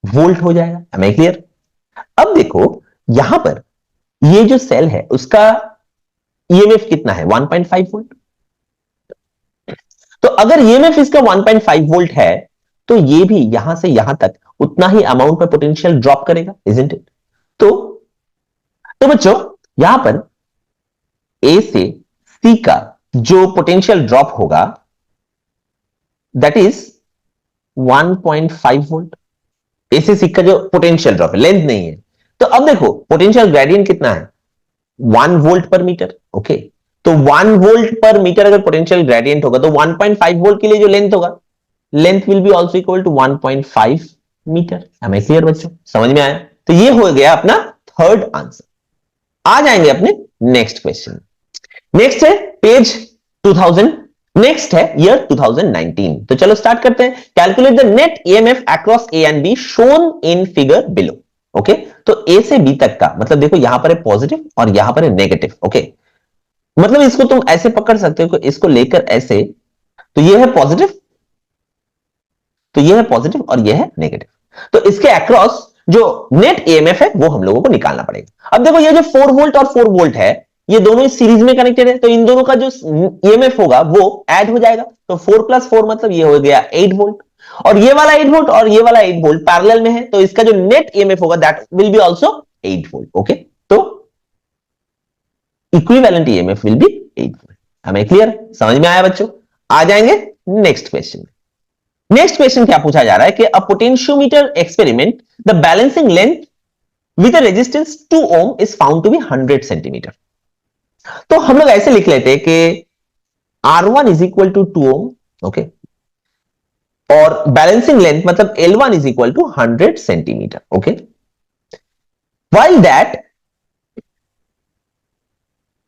वोल्ट हो जाएगा। Am I clear? अब देखो यहां पर ये जो सेल है उसका ईएमएफ कितना है? 1.5 वोल्ट। तो अगर ईएमएफ इसका 1.5 वोल्ट है तो ये भी यहां से यहां तक उतना ही अमाउंट पर पोटेंशियल ड्रॉप करेगा, इजंट इट? तो बच्चों यहां पर ए से सी का जो पोटेंशियल ड्रॉप होगा दैट इज 1.5 वोल्ट। ए से सी का जो पोटेंशियल ड्रॉप है, लेंथ नहीं है। तो अब देखो पोटेंशियल ग्रेडियंट कितना है? 1 वोल्ट पर मीटर। ओके, तो 1 वोल्ट पर मीटर अगर पोटेंशियल ग्रेडियंट होगा तो 1.5 वोल्ट के लिए जो लेंथ होगा, length will be also equal to 1.5 metre. हमें क्लियर बच्चों? समझ में आया? तो ये हो गया अपना थर्ड आंसर। आ जाएंगे अपने नेक्स्ट क्वेश्चन। नेक्स्ट है पेज 2000, नेक्स्ट है ईयर 2019। तो चलो स्टार्ट करते हैं। Calculate the net EMF across A and be shown in figure below. Okay, तो ए से बी तक का मतलब देखो यहां पर है पॉजिटिव और यहां पर है नेगेटिव। ओके, मतलब इसको तुम ऐसे पकड़ सकते हो कि इसको लेकर ऐसे, तो ये है पॉजिटिव, तो ये है पॉजिटिव और ये है नेगेटिव। तो इसके अक्रॉस जो नेट ईएमएफ है वो हम लोगों को निकालना पड़ेगा। अब देखो ये जो 4 वोल्ट और 4 वोल्ट है ये दोनों सीरीज में कनेक्टेड है, तो इन दोनों का जो ईएमएफ होगा वो ऐड हो जाएगा। तो 4 + 4 मतलब ये हो गया 8 वोल्ट, और ये वाला 8 वोल्ट और ये वाला 8 वोल्ट पैरेलल में है, तो इसका जो नेट ईएमएफ होगा that will be also 8 volt. Okay, तो equivalent EMF will be 8 volt. हमें क्लियर? समझ में आया बच्चों? आ जाएंगे नेक्स्ट क्वेश्चन। नेक्स्ट क्वेश्चन क्या पूछा जा रहा है कि a potentiometer experiment the balancing length with a resistance 2 ohm is found to be 100 centimetre. तो हम लोग ऐसे लिख लेते हैं कि R1 is equal to 2 ohm. Okay, और बैलेंसिंग लेंथ मतलब L1 is equal to 100 centimetre. Okay,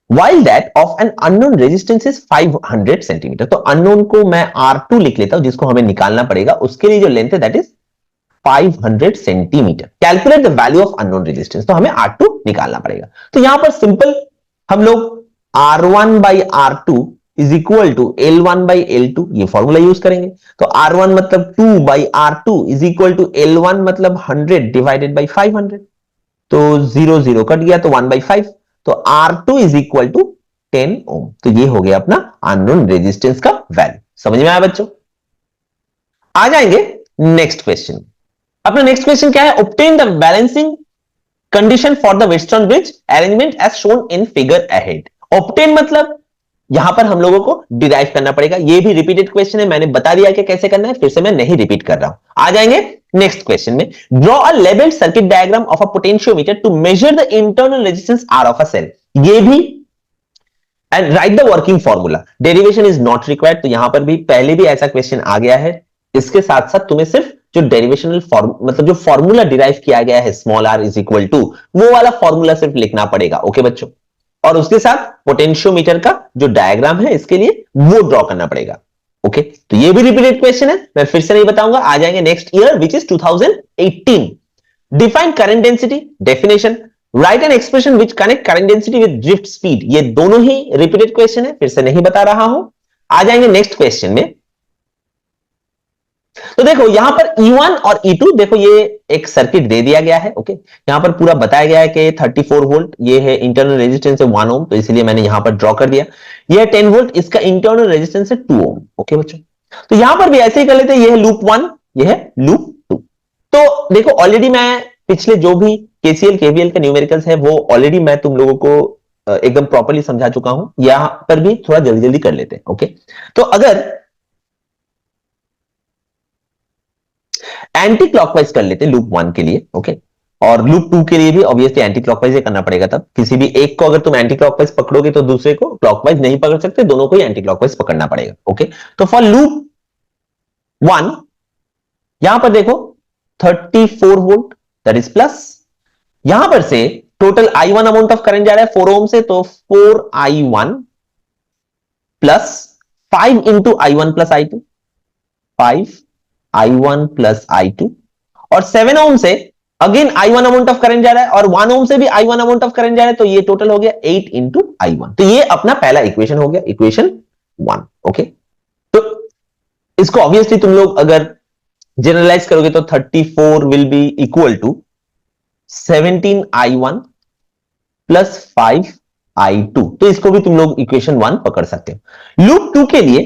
while that of an unknown resistance is 500 centimetre. तो अननोन को मैं R2 लिख लेता हूं जिसको हमें निकालना पड़ेगा, उसके लिए जो लेंथ है that is 500 centimetre. Calculate the value of unknown resistance, तो हमें R2 निकालना पड़ेगा। तो यहां पर सिंपल हम लोग R1 by R2 is equal to L1 by L2 ये फॉर्मूला यूज करेंगे। तो R1 मतलब 2 by R2 is equal to L1 मतलब 100 डिवाइडेड बाई 500, तो 0 0 कट गया तो 1/5, तो R2 इज इक्वल टू 10 ओम। तो ये हो गया अपना अननोन रेजिस्टेंस का वैल्यू। समझ में आया बच्चों? आ जाएंगे नेक्स्ट क्वेश्चन। अपना नेक्स्ट क्वेश्चन क्या है? Obtain the balancing condition for the western bridge arrangement as shown in figure ahead. Obtain मतलब यहां पर हम लोगों को डिराइव करना पड़ेगा। ये भी रिपीटेड क्वेश्चन है, मैंने बता दिया कि कैसे करना है, फिर से मैं नहीं रिपीट कर रहा हूं। आ जाएंगे नेक्स्ट क्वेश्चन में। Draw a labelled circuit diagram of a potentiometer to measure the internal resistance r of a cell. ये भी and write the working formula. Derivation is not required, तो यहां पर भी पहले भी ऐसा क्वेश्चन आ गया है। इसके साथ साथ तुम्हें सिर्फ जो डेरिवेशनल फॉर्म मतलब जो फॉर्मूला डिराइव किया गया है small r is equal to, वो वाला फॉर्मूला सिर्फ लिखना पड़ेगा। ओके बच्चों, और उसके साथ पोटेंशियोमीटर का जो डायग्राम है इसके लिए वो ड्रॉ करना पड़ेगा। ओके, तो ये भी रिपीटेड क्वेश्चन है, मैं फिर से नहीं बताऊंगा। आ जाएंगे next year which is 2018। Define current density, definition, right an expression which connect current density with drift speed. ये दोनों ही रिपीटेड क्वेश्चन है, फिर से नहीं बता रहा हूं। आ जाएंगे नेक्स्ट क्वेश्चन में। तो देखो यहां पर E1 और E2, देखो ये एक सर्किट दे दिया गया है। ओके, यहां पर पूरा बताया गया है कि 34 वोल्ट ये है, इंटरनल रेजिस्टेंस है 1 ओम, तो इसलिए मैंने यहां पर ड्रॉ कर दिया। ये 10 वोल्ट, इसका इंटरनल रेजिस्टेंस है 2 ओम। ओके बच्चों, तो यहां पर भी ऐसे ही कर लेते हैं, ये है लूप 1, ये है लूप 2। तो देखो ऑलरेडी मैं पिछले जो भी केसीएल केवीएल के न्यूमेरिकल्स है वो ऑलरेडी मैं तुम लोगों को एकदम प्रॉपर्ली समझा चुका हूं, यहां पर भी थोड़ा जल्दी जल्दी कर लेते हैं। ओके, तो अगर एंटी क्लॉकवाइज कर लेते लूप 1 के लिए। ओके, और लूप 2 के लिए भी ऑब्वियसली एंटी क्लॉकवाइज ही करना पड़ेगा। तब किसी भी एक को अगर तुम एंटी क्लॉकवाइज पकड़ोगे तो दूसरे को क्लॉकवाइज नहीं पकड़ सकते, दोनों को ही एंटी क्लॉकवाइज पकड़ना पड़ेगा। ओके, तो फॉर लूप 1 यहां पर देखो 34 वोल्ट दैट इज प्लस, यहां पर से total I1 amount of current जा रहा है 4 ओम से, तो 4I1 plus 5 into I1 plus I2, 5I1 plus I2, और 7 ओम से again I1 amount of current जा रहा है, और 1 ओम से भी I1 अमाउंट ऑफ करंट जा रहा है, तो ये टोटल हो गया 8 इंटू I1। तो ये अपना पहला इक्वेशन हो गया, इक्वेशन 1। ओके, तो इसको ऑब्वियसली तुम लोग अगर जनरलाइज करोगे तो 34 will be equal to 17I1 plus 5I2, तो इसको भी तुम लोग इक्वेशन 1 पकड़ सकते हो। लूप 2 के लिए,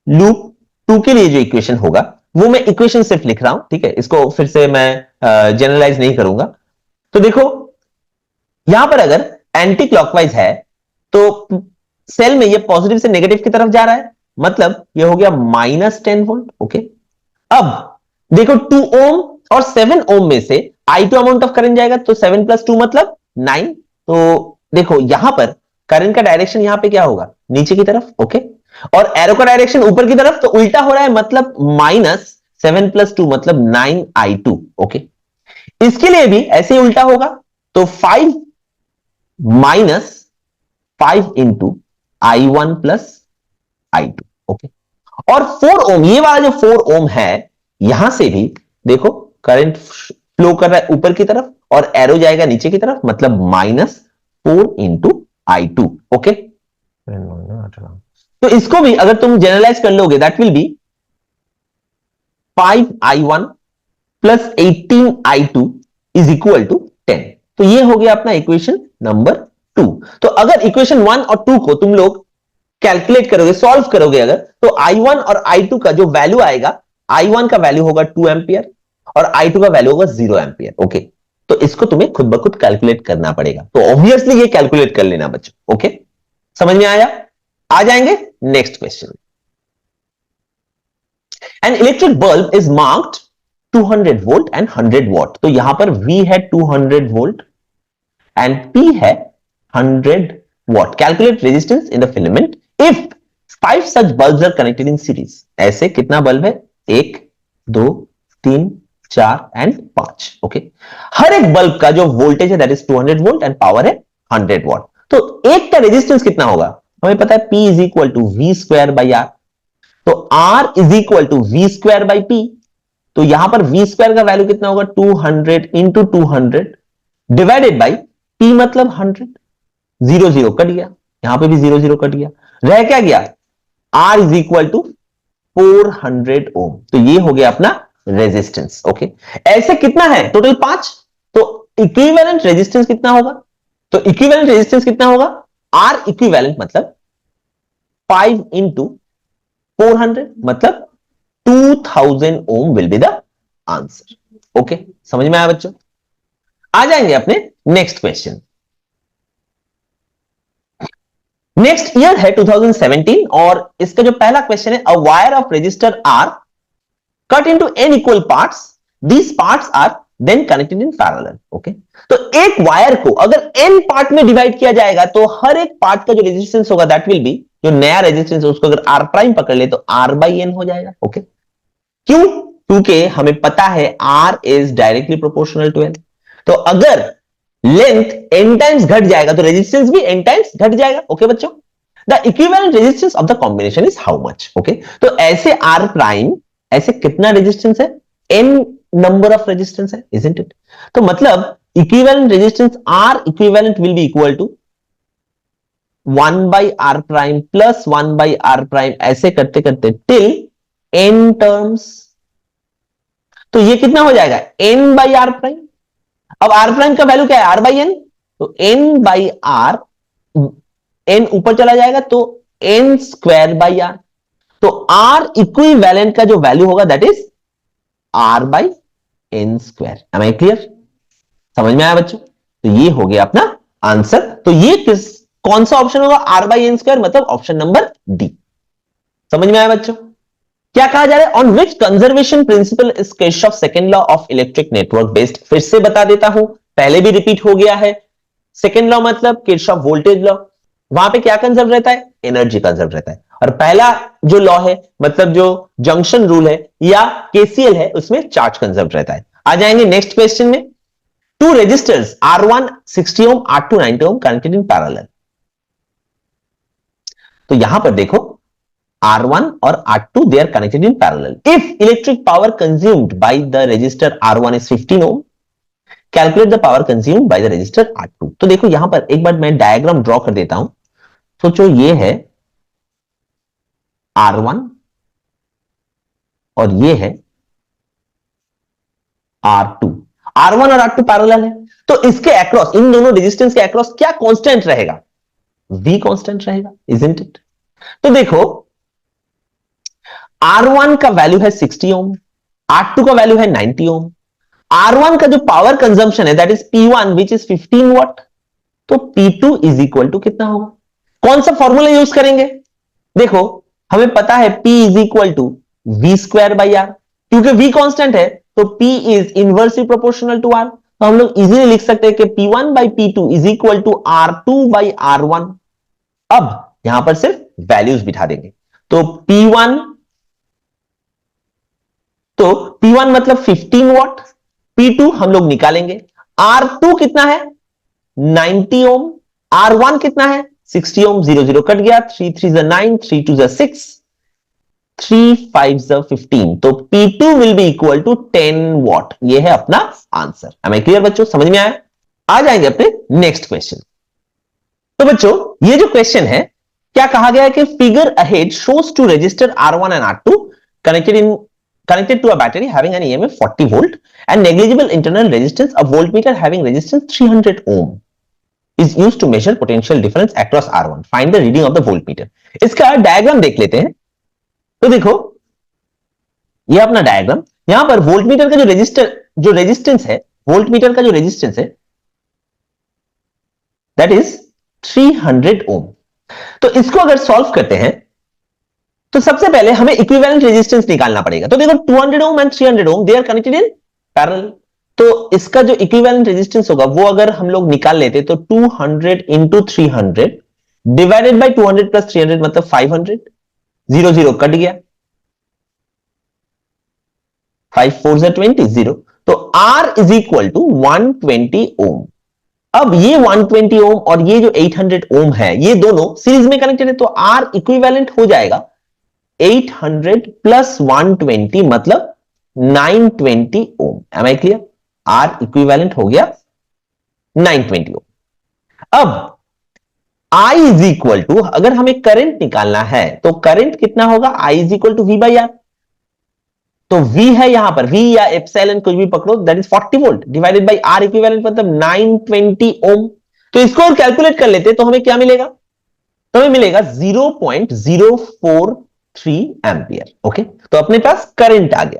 लूप 2 के लिए जो इक्वेशन होगा वो मैं इक्वेशन सिर्फ लिख रहा हूं, ठीक है, इसको फिर से मैं जनरलाइज नहीं करूंगा। तो देखो यहां पर अगर एंटी क्लॉकवाइज है तो सेल में ये पॉजिटिव से नेगेटिव की तरफ जा रहा है, मतलब ये हो गया -10 वोल्ट। ओके, अब देखो 2 ओम और 7 ओम में से I2 अमाउंट ऑफ करंट जाएगा, तो 7 प्लस 2 मतलब 9। तो देखो यहां पर करंट का डायरेक्शन यहां पे क्या होगा, नीचे की तरफ। ओके, और एरो का डायरेक्शन ऊपर की तरफ, तो उल्टा हो रहा है, मतलब -7 प्लस 2 मतलब 9I2। ओके, इसके लिए भी ऐसे ही उल्टा होगा, तो 5 minus 5 into I1 plus I2। Okay, और 4 ओम, ये वाला जो 4 ओम है, यहां से भी देखो करंट फ्लो कर रहा है ऊपर की तरफ और एरो जाएगा नीचे की तरफ, मतलब -4 इंटू I2। ओके, तो इसको भी अगर तुम जनरलाइज कर लोगे that will be 5I1 plus 18I2 is equal to 10। तो ये हो गया अपना इक्वेशन नंबर 2। तो अगर इक्वेशन 1 और 2 को तुम लोग कैलकुलेट करोगे, सॉल्व करोगे अगर, तो I1 और I2 का जो वैल्यू आएगा, I1 का वैल्यू होगा 2 एंपियर और I2 का वैल्यू होगा 0 एंपियर। ओके, तो इसको तुम्हें खुद ब खुद कैलकुलेट करना पड़ेगा, तो ऑब्वियसली ये कैलकुलेट कर लेना बच्चों। ओके, समझ में आया? आ जाएंगे next question. N electric bulb is marked 200 volt and 100 what. तो यहां पर V है 200 वोल्ट एंड P है 100 watt. Calculate resistance in the filament if 5 such bulbs are connected in series. ऐसे कितना बल्ब है, 1 2 3 4 एंड 5। ओके, हर एक बल्ब का जो वोल्टेज है that is 200 volt and power है 100 वॉट। तो एक का रेजिस्टेंस कितना होगा, हमें पता है P is equal to V square by R। तो R is equal to V square by P। तो यहां पर V स्क्वायर का वैल्यू कितना होगा, 200 इंटू 200 डिवाइडेड बाई P मतलब 100। 0 0 कट गया, यहां पे भी 0 0 कट गया, रह क्या गया, R इज इक्वल टू 400 ओम। तो ये हो गया अपना रेजिस्टेंस। ओके, ऐसे कितना है टोटल 5, तो इक्विवेलेंट रेजिस्टेंस कितना होगा, तो इक्विवेलेंट रेजिस्टेंस कितना होगा, R इक्विवेलेंट मतलब 5 इंटू 400 मतलब 2000 ohm will be the answer. Okay, समझ में आया बच्चों? आ जाएंगे अपने नेक्स्ट क्वेश्चन। नेक्स्ट ईयर है 2017 और इसका जो पहला क्वेश्चन है, a wire of resistor R cut into n equal parts, these parts are then connected in parallel. Okay, तो एक वायर को अगर n पार्ट में डिवाइड किया जाएगा तो हर एक पार्ट का जो रेजिस्टेंस होगा दैट विल बी, जो नया रेजिस्टेंस है उसको अगर r प्राइम पकड़ ले तो r बाई n हो जाएगा। ओके, क्यों, क्योंकि हमें पता है r is directly proportional to n। तो अगर लेंथ n टाइम्स घट जाएगा तो रेजिस्टेंस भी n टाइम्स घट जाएगा। ओके बच्चों, the equivalent resistance of the combination is how much. Okay, तो ऐसे r प्राइम, ऐसे कितना रेजिस्टेंस है, n नंबर ऑफ रेजिस्टेंस है, इजंट इट? तो मतलब equivalent resistance r equivalent will be equal to 1 by r prime plus 1 by r prime, ऐसे करते करते टिल n टर्म्स तो ये कितना हो जाएगा n बाई आर प्राइम। अब आर प्राइम का वैल्यू क्या है, आर बाई एन, तो n बाई आर, n ऊपर चला जाएगा तो n स्क्वायर बाई आर। तो आर इक्विवेलेंट का जो वैल्यू होगा that is R by N square. Am I clear, समझ में आया बच्चों? तो ये हो गया अपना आंसर। तो ये कौन सा ऑप्शन होगा, आर बाई एन स्क्वायर, मतलब ऑप्शन नंबर डी। समझ में आया बच्चों? क्या कहा जा रहा है, on which conservation principle is Kirchhoff second law of electric network based. फिर से बता देता हूं, पहले भी रिपीट हो गया है। सेकंड लॉ मतलब किरचॉफ वोल्टेज लॉ, वहां पे क्या कंजर्व रहता है, एनर्जी कंजर्व रहता है। और पहला जो लॉ है, मतलब जो जंक्शन रूल है या केसीएल है, उसमें चार्ज कंजर्व रहता है। आ जाएंगे नेक्स्ट क्वेश्चन में। Two resistors R1 60 ohm, R2 90 ohm connected in parallel. तो यहां पर देखो R1 और R2 they are connected in parallel. If electric power consumed by the resistor R1 is 15 ohm, calculate the power consumed by the resistor R2. तो देखो यहां पर एक बार मैं डायग्राम ड्रॉ कर देता हूं। सोचो ये है R1 और ये है R2। R1 और R2 पैरेलल है, तो इसके अक्रॉस, इन दोनों रेजिस्टेंस के अक्रॉस क्या कांस्टेंट रहेगा, V कांस्टेंट रहेगा, isn't it? तो देखो R1 का वैल्यू है 60 ओम, R2 का वैल्यू है 90 ओम। R1 का जो पावर कंजम्पशन है that is P1 which is 15 what. तो P2 इज इक्वल टू कितना होगा, कौन सा फॉर्मूला यूज करेंगे, देखो हमें पता है P is equal to V square by R, क्योंकि V कांस्टेंट है तो P is inversely proportional to R। तो हम लोग इजीली लिख सकते हैं कि P1 by P2 is equal to R2 by R1। अब यहां पर सिर्फ वैल्यूज बिठा देंगे, तो P1 मतलब 15 वॉट, P2 हम लोग निकालेंगे, R2 कितना है 90 ओम, R1 कितना है 60 ओम, 0 0 कट गया, 3 3 9, 3 2 6, 3 5 15, तो P2 will be equal to 10 watt. ये है अपना आंसर। एम आई क्लियर बच्चों, समझ में आया? आ जाएंगे अपने नेक्स्ट क्वेश्चन। तो बच्चों ये जो क्वेश्चन है, क्या कहा गया है कि figure ahead shows two resistor R1 and R2 connected to a battery having an EMF 40 volt and negligible internal resistance. A voltmeter having resistance 300 ohm is used to measure potential difference across R1. Find the reading of the voltmeter. इसका diagram देख लेते हैं। तो देखो ये अपना diagram, यहां पर वोल्टमीटर का जो रेजिस्टेंस है, वोल्टमीटर का जो रेजिस्टेंस है दैट इज 300 ओम। तो इसको अगर सॉल्व करते हैं तो सबसे पहले हमें इक्विवेलेंट रेजिस्टेंस निकालना पड़ेगा। तो देखो 200 ohm and 300 ohm they are connected in parallel, तो इसका जो इक्विवेलेंट रेजिस्टेंस होगा वो अगर हम लोग निकाल लेते तो 200 इंटू 300 डिवाइडेड बाय 200 प्लस 300 मतलब 500, 0 0 कट गया, 5 4 20 0, तो R इज इक्वल टू 120 ओम। अब ये 120 ओम और ये जो 800 ओम है ये दोनों सीरीज में कनेक्टेड है, तो R इक्विवेलेंट हो जाएगा 800 प्लस 120 मतलब 920 ohm. Am I clear? R equivalent हो गया 920 ओम। अब I इज इक्वल टू, अगर हमें करंट निकालना है तो करंट कितना होगा, I is equal to V by R. तो V है यहां पर, V या एप्सिलॉन कुछ भी पकड़ो, that is 40 volt divided by R equivalent मतलब 920 ओम। तो इसको और कैलकुलेट कर लेते तो हमें क्या मिलेगा, तो हमें मिलेगा 0.043 एम्पियर। ओके, तो अपने पास करंट आ गया।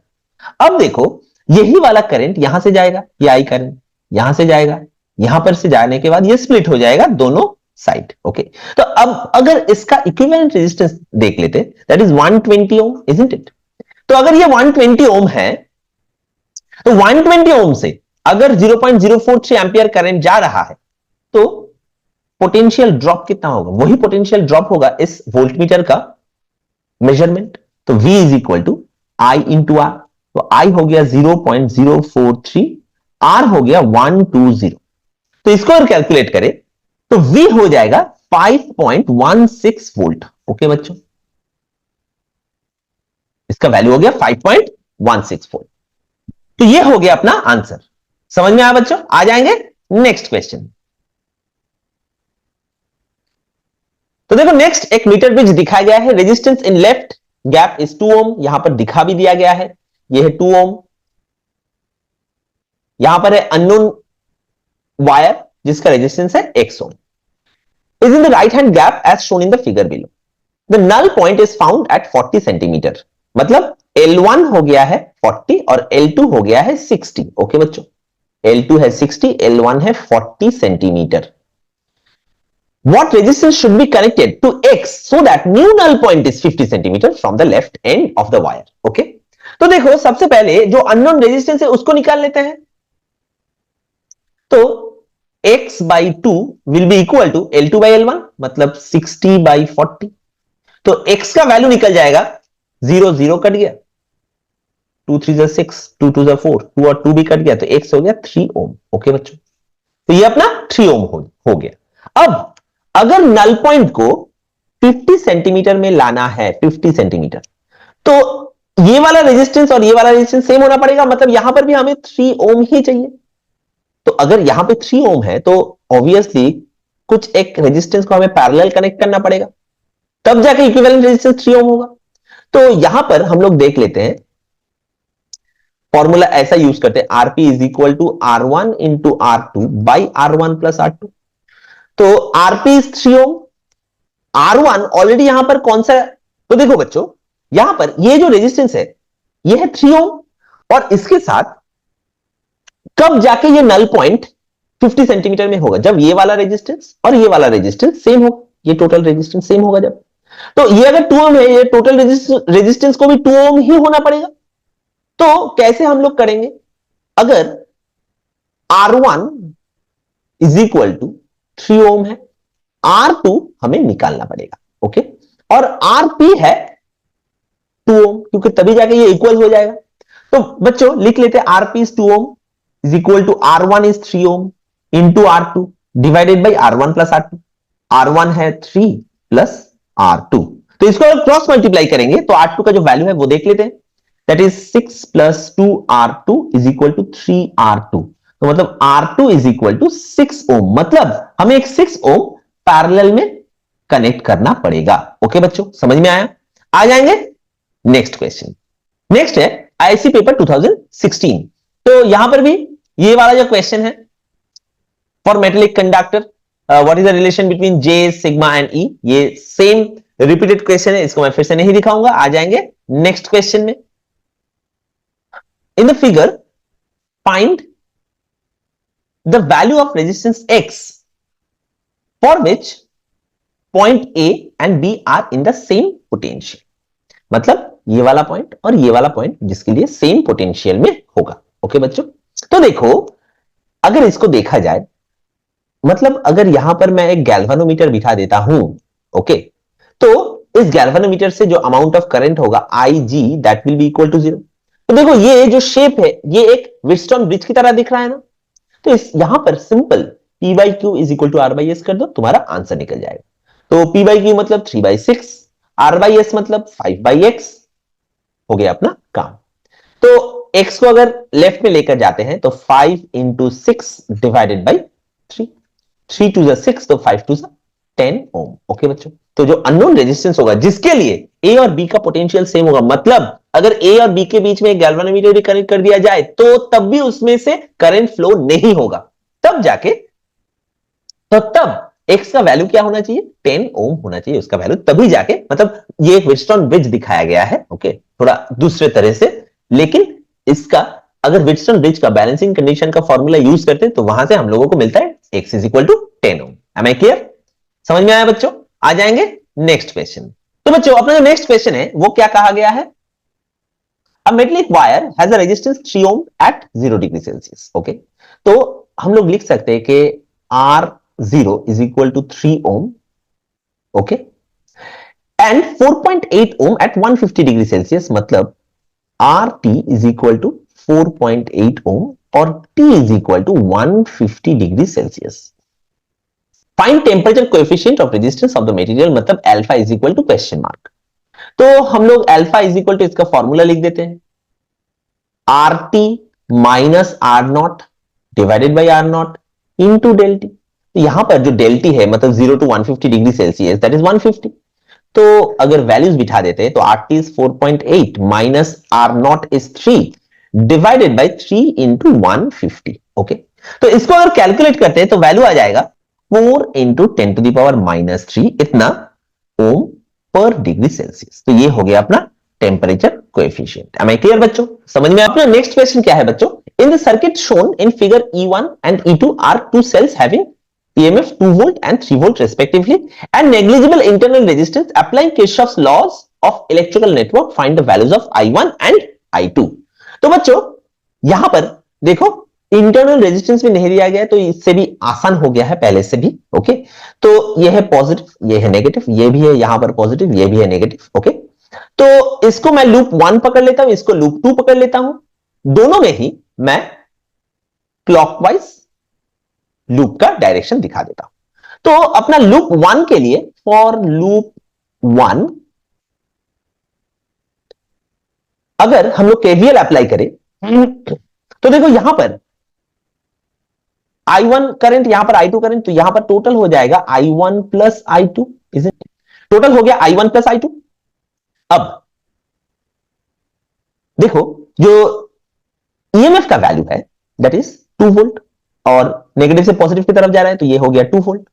अब देखो यही वाला करंट यहां से जाएगा, ये आई करंट यहां से जाएगा, यहां पर से जाने के बाद ये स्प्लिट हो जाएगा दोनों साइड। ओके, तो अब अगर इसका इक्विवेलेंट रेजिस्टेंस देख लेते that is 120 ohm, isn't it? तो अगर ये 120 ओम है तो 120 ओम से अगर 0.043 एम्पियर करंट जा रहा है तो पोटेंशियल ड्रॉप कितना होगा, वही पोटेंशियल ड्रॉप होगा इस वोल्टमीटर का मेजरमेंट। तो V is equal to I into R, तो I हो गया 0.043, R हो गया 120। तो इसको अगर कैलकुलेट करें तो V हो जाएगा 5.16 वोल्ट। ओके बच्चों, इसका वैल्यू हो गया 5.16 वोल्ट। तो ये हो गया अपना आंसर। समझ में आया बच्चों? आ जाएंगे नेक्स्ट क्वेश्चन। तो देखो नेक्स्ट एक मीटर ब्रिज दिखाया गया है, resistance in left gap is 2 ओम, यहां पर दिखा भी दिया गया है, ये है 2 ओम। यहां पर है अननोन वायर जिसका रेजिस्टेंस है x ohm, is in the right hand gap as shown in the figure below. The null point is found at 40 centimetre, मतलब L1 हो गया है 40 और L2 हो गया है 60. ओके बच्चों, L2 है 60, L1 है 40 centimetre. What resistance should be connected to X so that new null point is 50 centimetre from the left end of the wire. Okay, तो देखो सबसे पहले जो अननोन रेजिस्टेंस है उसको निकाल लेते हैं. तो x by 2 will be equal to L2 by L1, मतलब 60 by 40. तो x का वैल्यू निकल जाएगा, 0 0 कट गया, 2 3 जा 6, 2 2 जा 4, 2 और 2 भी कट गया, तो x हो गया 3 ओम. ओके बच्चों, तो ये अपना 3 ओम हो गया. अब अगर नल पॉइंट को 50 सेंटीमीटर में लाना है, 50 सेंटीमीटर, तो ये वाला रेजिस्टेंस और ये वाला रेजिस्टेंस सेम होना पड़ेगा, मतलब यहां पर भी हमें 3 ओम ही चाहिए. तो अगर यहां पे 3 ओम है तो ऑब्वियसली कुछ एक रेजिस्टेंस को हमें पैरेलल कनेक्ट करना पड़ेगा, तब जाके इक्विवेलेंट रेजिस्टेंस 3 ओम होगा. तो यहां पर हम लोग देख लेते हैं, फॉर्मूला ऐसा यूज करते हैं, RP is equal to R1 into R2 by R1 plus R2. तो RP is 3 Om, R1 already यहां पर कौन सा है, तो देखो बच्चों यहां पर ये जो रेजिस्टेंस है ये है 3 ओम, और इसके साथ कब जाके ये नल पॉइंट 50 सेंटीमीटर में होगा, जब ये वाला रेजिस्टेंस और ये वाला रेजिस्टेंस सेम होगा, ये टोटल रेजिस्टेंस सेम होगा जब. तो ये अगर 2 ओम है, ये टोटल रेजिस्टेंस को भी 2 ओम ही होना पड़ेगा. तो कैसे हम लोग करेंगे, अगर R1 इज इक्वल टू 3 ओम है, R2 हमें निकालना पड़ेगा. ओके, और RP है 2 ओम, क्योंकि तभी जाके ये इक्वल हो जाएगा. तो बच्चों लिख लेते हैं, RP is 2 ohm is equal to R1 is 3 ohm into R2 divided by R1 plus R2. R1 है 3 प्लस R2, तो इसको अगर क्रॉस मल्टीप्लाई करेंगे तो R2 का जो वैल्यू है वो देख लेते हैं, that is 6 plus 2 R2 is equal to 3 R2. तो मतलब R2 इज इक्वल टू 6 ओम, मतलब हमें एक 6 ओम पैरेलल में कनेक्ट करना पड़ेगा. ओके बच्चों, समझ में आया? आ जाएंगे नेक्स्ट क्वेश्चन. नेक्स्ट है आईसी पेपर 2016. तो यहां पर भी ये वाला जो क्वेश्चन है, for metallic conductor what is the relation between J sigma and E, ये सेम रिपीटेड क्वेश्चन है, इसको मैं फिर से नहीं दिखाऊंगा. आ जाएंगे नेक्स्ट क्वेश्चन में. In the figure find the value of resistance X for which point A and B are in the same potential, मतलब ये वाला पॉइंट और ये वाला पॉइंट जिसके लिए सेम पोटेंशियल में होगा. ओके बच्चों, तो देखो अगर इसको देखा जाए, मतलब अगर यहां पर मैं एक गैल्वेनोमीटर बिठा देता हूं, ओके, तो इस गैल्वेनोमीटर से जो अमाउंट ऑफ करंट होगा Ig that will be equal to 0. तो देखो ये जो शेप है ये एक व्हीटस्टोन ब्रिज की तरह दिख रहा है ना, तो इस यहां पर simple P by Q is equal to R by S कर दो, तुम्हारा आंसर निकल जाएगा. तो P बाई क्यू मतलब 3 बाई 6, R बाई एस मतलब 5 बाई एक्स, हो गया अपना काम. तो x को अगर लेफ्ट में लेकर जाते हैं तो 5 इंटू 6 डिवाइडेड बाई 3, 3 टू 6, तो 5 टू 10 ओम. ओके बच्चों, तो जो अननोन रेजिस्टेंस होगा जिसके लिए A और B का पोटेंशियल सेम होगा, मतलब अगर A और B के बीच में एक गैल्वेनोमीटर भी कनेक्ट कर दिया जाए तो तब भी उसमें से करंट फ्लो नहीं होगा, तब जाके, तो तब x का वैल्यू क्या होना चाहिए, 10 ओम होना चाहिए उसका वैल्यू, तभी जाके, मतलब ये एक व्हीटस्टोन ब्रिज दिखाया गया है. ओके, थोड़ा दूसरे तरह से, लेकिन इसका अगर व्हीटस्टोन ब्रिज का बैलेंसिंग कंडीशन का फॉर्मूला यूज करते हैं तो वहां से हम लोगों को मिलता है x is equal to 10 ohm. Am I clear? समझ में आया बच्चों? आ जाएंगे नेक्स्ट क्वेश्चन. तो बच्चों अपना जो नेक्स्ट क्वेश्चन है वो क्या कहा गया है, a metallic wire has a resistance 3 ohm at 0 degree Celsius. Okay, तो हम लोग लिख सकते हैं कि R0 is equal to 3 ohm, okay, and 4.8 ohm at 150 degree Celsius, मतलब RT is equal to 4.8 ohm और T is equal to 150 degree Celsius. Find temperature coefficient of resistance of the material, मतलब alpha is equal to question mark. तो हम लोग alpha is equal to इसका formula लिख देते हैं, RT minus R0 divided by R0 into delta T. यहां पर जो डेल्टी है मतलब 0 टू 150 डिग्री सेल्सियस दैट इज 150. तो अगर वैल्यूज बिठा देते हैं तो RT is 4.8 minus R0 is 3 divided by 3 into 150। Okay, तो इसको अगर कैलकुलेट करते हैं तो वैल्यू आ जाएगा 4 इंटू 10⁻³ इतना ओम पर डिग्री सेल्सियस। तो ये हो गया अपना temperature coefficient. Am I clear बच्चों? समझ में? अपना नेक्स्ट क्वेश्चन क्या है बच्चों? In the circuit shown in figure E1 and E2 are two cells having EMF 2 volt and 3 volt respectively and negligible internal resistance. Applying Kirchhoff's laws of electrical network, find the values of I1 and I2। तो बच्चों यहां पर देखो internal resistance भी नहीं दिया गया, तो इससे भी आसान हो गया है पहले से भी। ओके, तो ये है पॉजिटिव, ये है नेगेटिव, ये भी है यहां पर पॉजिटिव, ये भी है नेगेटिव। ओके, तो इसको मैं लूप 1 पकड़ लेता हूं, इसको लूप 2 पकड़ लेता हूं, दोनों में ही मैं क्लॉकवाइज लूप का डायरेक्शन दिखा देता हूं। तो अपना लूप 1 के लिए, फॉर लूप 1 अगर हम लोग केवीएल अप्लाई करें तो देखो यहां पर I1 करंट, यहां पर I2 करंट, तो यहां पर टोटल हो जाएगा I1 प्लस I2। टोटल हो गया I1 प्लस I2। अब देखो जो ईएमएफ का वैल्यू है दैट इज 2 वोल्ट और नेगेटिव से पॉजिटिव की तरफ जा रहा है, तो ये हो गया 2 volt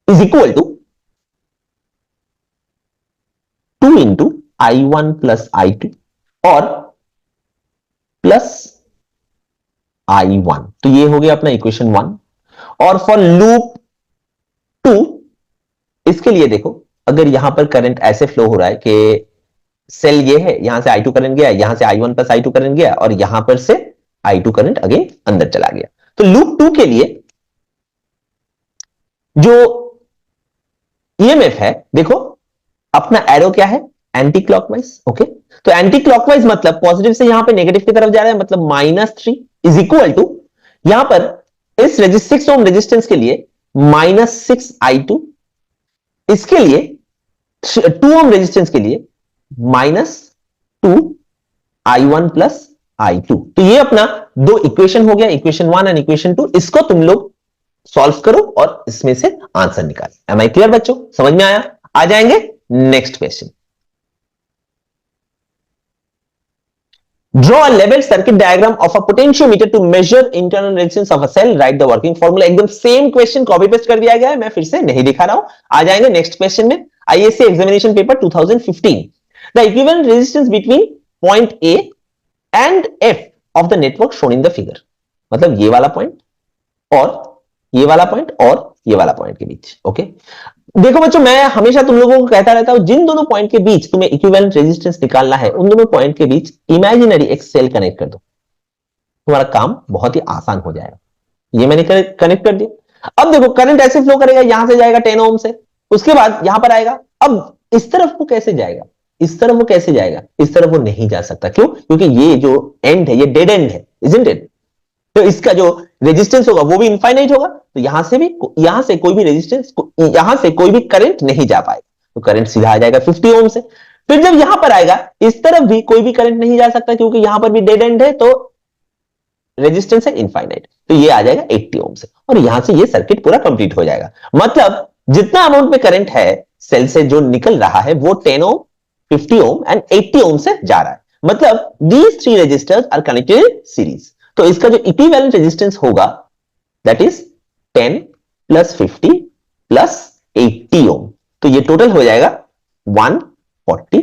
is equal to 2 into I1 plus I2 और प्लस I1। तो ये हो गया अपना इक्वेशन 1। और फॉर लूप 2 इसके लिए देखो, अगर यहां पर करंट ऐसे फ्लो हो रहा है कि सेल ये है, यहां से I2 करंट गया, यहां से I1 प्लस I2 करंट गया और यहां पर से I2 करंट अगेन अंदर चला गया, तो लूप 2 के लिए जो ईएमएफ है देखो अपना एरो क्या है, एंटी क्लॉकवाइज। ओके, तो एंटी क्लॉकवाइज मतलब पॉजिटिव से यहां पे नेगेटिव की तरफ जा रहा है, मतलब -3 इज इक्वल टू यहां पर इस 6 ओम रेजिस्टेंस के लिए -6I2, इसके लिए 2 ओम रेजिस्टेंस के लिए -2I1 प्लस I2। तो ये अपना दो इक्वेशन हो गया, इक्वेशन 1 एंड इक्वेशन 2। इसको तुम लोग सॉल्व करो और इसमें से आंसर निकालो। एम आई क्लियर बच्चों? समझ में आया? आ जाएंगे next question. Draw a level circuit diagram of a potentiometer to measure internal resistance of a cell. Write the working formula। एकदम सेम क्वेश्चन कॉपी पेस्ट कर दिया गया है, मैं फिर से नहीं दिखा रहा हूं। आ जाएंगे नेक्स्ट क्वेश्चन में। ISC examination paper 2015। The equivalent resistance between point A and F of the network shown in the figure। मतलब ये वाला पॉइंट और ये वाला पॉइंट और ये वाला पॉइंट के बीच। ओके, देखो बच्चों मैं हमेशा तुम लोगों को कहता रहता हूं, जिन दोनों पॉइंट के बीच तुम्हें इक्विवेलेंट रेजिस्टेंस निकालना है, उन दोनों पॉइंट के बीच इमेजिनरी एक सेल कनेक्ट कर दो, तुम्हारा काम बहुत ही आसान हो जाएगा। ये मैंने कनेक्ट कर दिया। अब देखो करंट ऐसे फ्लो करेगा, यहां से जाएगा 10 ओम से, उसके बाद यहां पर आएगा। अब इस तरफ वो कैसे जाएगा, इस तरफ वो कैसे जाएगा? इस तरफ वो नहीं जा सकता। क्यों? क्योंकि ये जो एंड है ये डेड एंड है, इजंट इट? तो इसका जो रेजिस्टेंस होगा वो भी इनफाइनाइट होगा, तो यहां से कोई भी रेजिस्टेंस, यहां से कोई भी करंट नहीं जा पाएगा, तो करंट सीधा आ जाएगा 50 ओम से। फिर जब यहां पर आएगा, इस तरफ भी कोई भी करंट नहीं जा सकता क्योंकि यहां पर भी डेड एंड है, तो रेजिस्टेंस है इनफाइनाइट, तो ये आ जाएगा 80 ओम से और यहां से ये सर्किट पूरा कंप्लीट हो जाएगा। मतलब जितना अमाउंट में करंट है सेल से जो निकल रहा है वो 10 ओम, 50 ओम एंड 80 ओम से जा रहा है। मतलब these three resistors are connected in series। तो इसका जो इक्विवेलेंट रेजिस्टेंस होगा that is 10 plus 50 plus 80 ohm, तो ये टोटल हो जाएगा 140।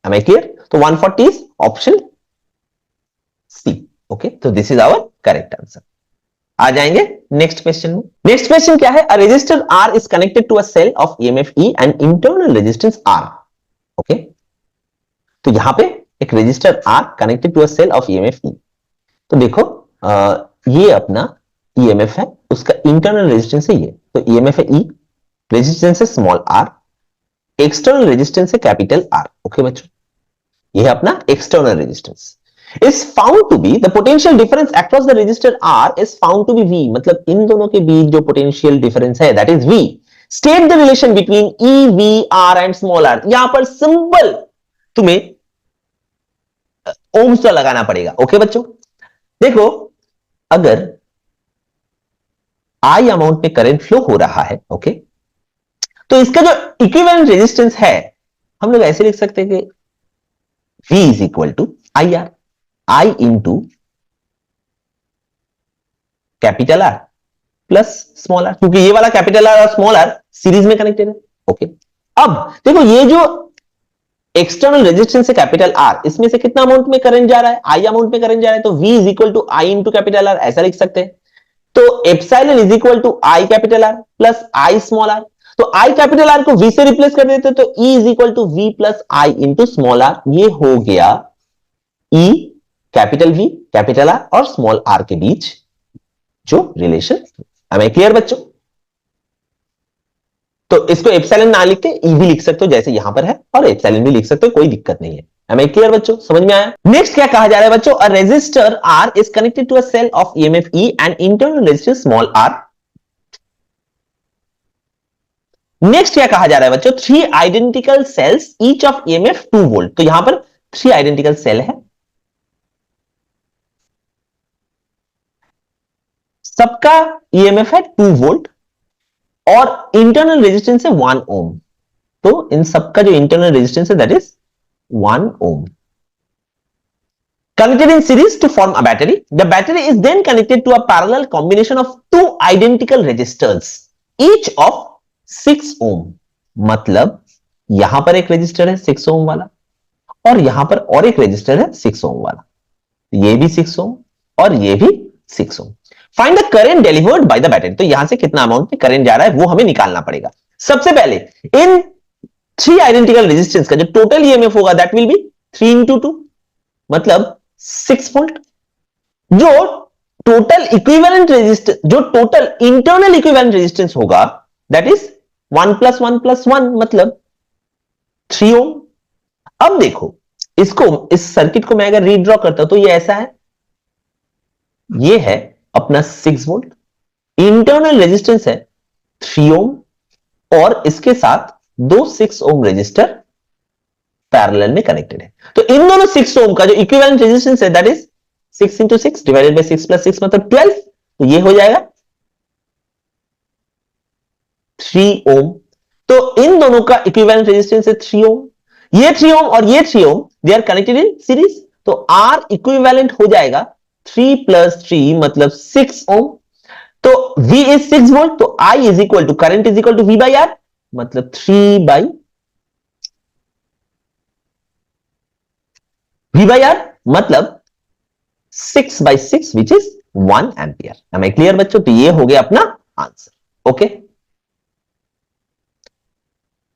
Am I clear? तो 140 इज ऑप्शन सी। ओके, तो this is our correct answer. आ जाएंगे नेक्स्ट क्वेश्चन में। नेक्स्ट क्वेश्चन क्या है? A resistor R is connected to a cell of EMF E and internal resistance R। Okay, तो यहां पे एक resistor R connected to a cell of EMF E। तो देखो ये अपना EMF है, उसका इंटरनल रेजिस्टेंस है ये, तो EMF है E, रेजिस्टेंस है स्मॉल r, एक्सटर्नल रेजिस्टेंस है कैपिटल R। ओके बच्चों, ये है अपना external resistance. Is found to be the potential difference across the resistor R is found to be V। मतलब इन दोनों के बीच जो पोटेंशियल डिफरेंस है that is V। State the relation between E, V, R and small r। यहां पर symbol तुम्हें ओम्स का लगाना पड़ेगा। ओके बच्चों, देखो अगर I अमाउंट में करंट फ्लो हो रहा है, ओके, तो इसका जो इक्विवेलेंट रेजिस्टेंस है हम लोग ऐसे लिख सकते हैं कि V is equal to I R, I into capital R plus small r, क्योंकि ये वाला कैपिटल आर और स्मॉल आर सीरीज में कनेक्टेड है। ओके, अब देखो ये जो एक्सटर्नल रेजिस्टेंस है कैपिटल आर, इसमें से कितना अमाउंट में करंट जा रहा है, आई अमाउंट में करंट जा रहा है, तो V is equal to I into capital R, ऐसा लिख सकते हैं। तो epsilon is equal to I capital R plus I small r, तो आई कैपिटल आर को V से रिप्लेस कर देते तो E is equal to V plus I into small r, ये हो गया E capital V capital R और स्मॉल आर के बीच जो रिलेशन। हमें क्लियर बच्चों? तो इसको एप्सिलॉन ना लिख के ई भी लिख सकते हो जैसे यहां पर है, और एप्सिलॉन भी लिख सकते हो, कोई दिक्कत नहीं है। हमें क्लियर बच्चों? समझ में आया? नेक्स्ट क्या कहा जा रहा है बच्चों? A resistor R is connected to a cell of EMF E and internal resistance small r. Next क्या कहा जा रहा है बच्चों? Three identical cells each of EMF 2 volt. तो यहां पर थ्री आइडेंटिकल सेल है, सबका ईएमएफ है 2 वोल्ट और इंटरनल रेजिस्टेंस है 1 ओम। तो इन सबका जो इंटरनल रेजिस्टेंस है that is 1 ohm, connected in series to form a battery. The battery is then connected to a parallel combination of two identical resistors, each of 6 ohm. मतलब यहां पर एक रेजिस्टर है 6 ओम वाला और यहां पर और एक रेजिस्टर है 6 ओम वाला, ये भी 6 ओम और ये भी 6 ohm. Find the current delivered by the battery. तो यहां से कितना अमाउंट में करंट जा रहा है वो हमें निकालना पड़ेगा। सबसे पहले इन थ्री आइडेंटिकल रेजिस्टेंस का जो टोटल ईएमएफ होगा दैट विल बी 3 इंटू 2 मतलब 6 वोल्ट। जो टोटल इक्विवेलेंट रेजिस्टेंस, जो टोटल इंटरनल इक्विवेलेंट रेजिस्टेंस होगा दैट इज 1 प्लस 1 प्लस 1 मतलब 3 ओम। अब देखो इसको, इस सर्किट को मैं अगर रीड्रॉ करता हूं तो ये ऐसा है, ये है अपना 6 वोल्ट, इंटरनल रेजिस्टेंस है 3 ओम और इसके साथ दो 6 ओम रेजिस्टर पैरेलल में कनेक्टेड है। तो इन दोनों 6 ओम का जो इक्विवेलेंट रेजिस्टेंस है that is 6 into 6 divided by 6 plus 6 मतलब 12। तो ये हो जाएगा 3 ओम। तो इन दोनों का इक्विवेलेंट रेजिस्टेंस है 3 ओम, ये 3 ओम और ये 3 ohm they are connected in series, तो आर इक्विवेलेंट हो जाएगा 3 प्लस 3 मतलब 6 ओम। तो V इज 6 वोल्ट, तो I is equal to current is equal to V by R मतलब 3 बाई V बाई आर मतलब 6 बाई 6 विच इज 1 एम्पियर। हमें clear बच्चों? तो ये हो गया अपना आंसर। ओके,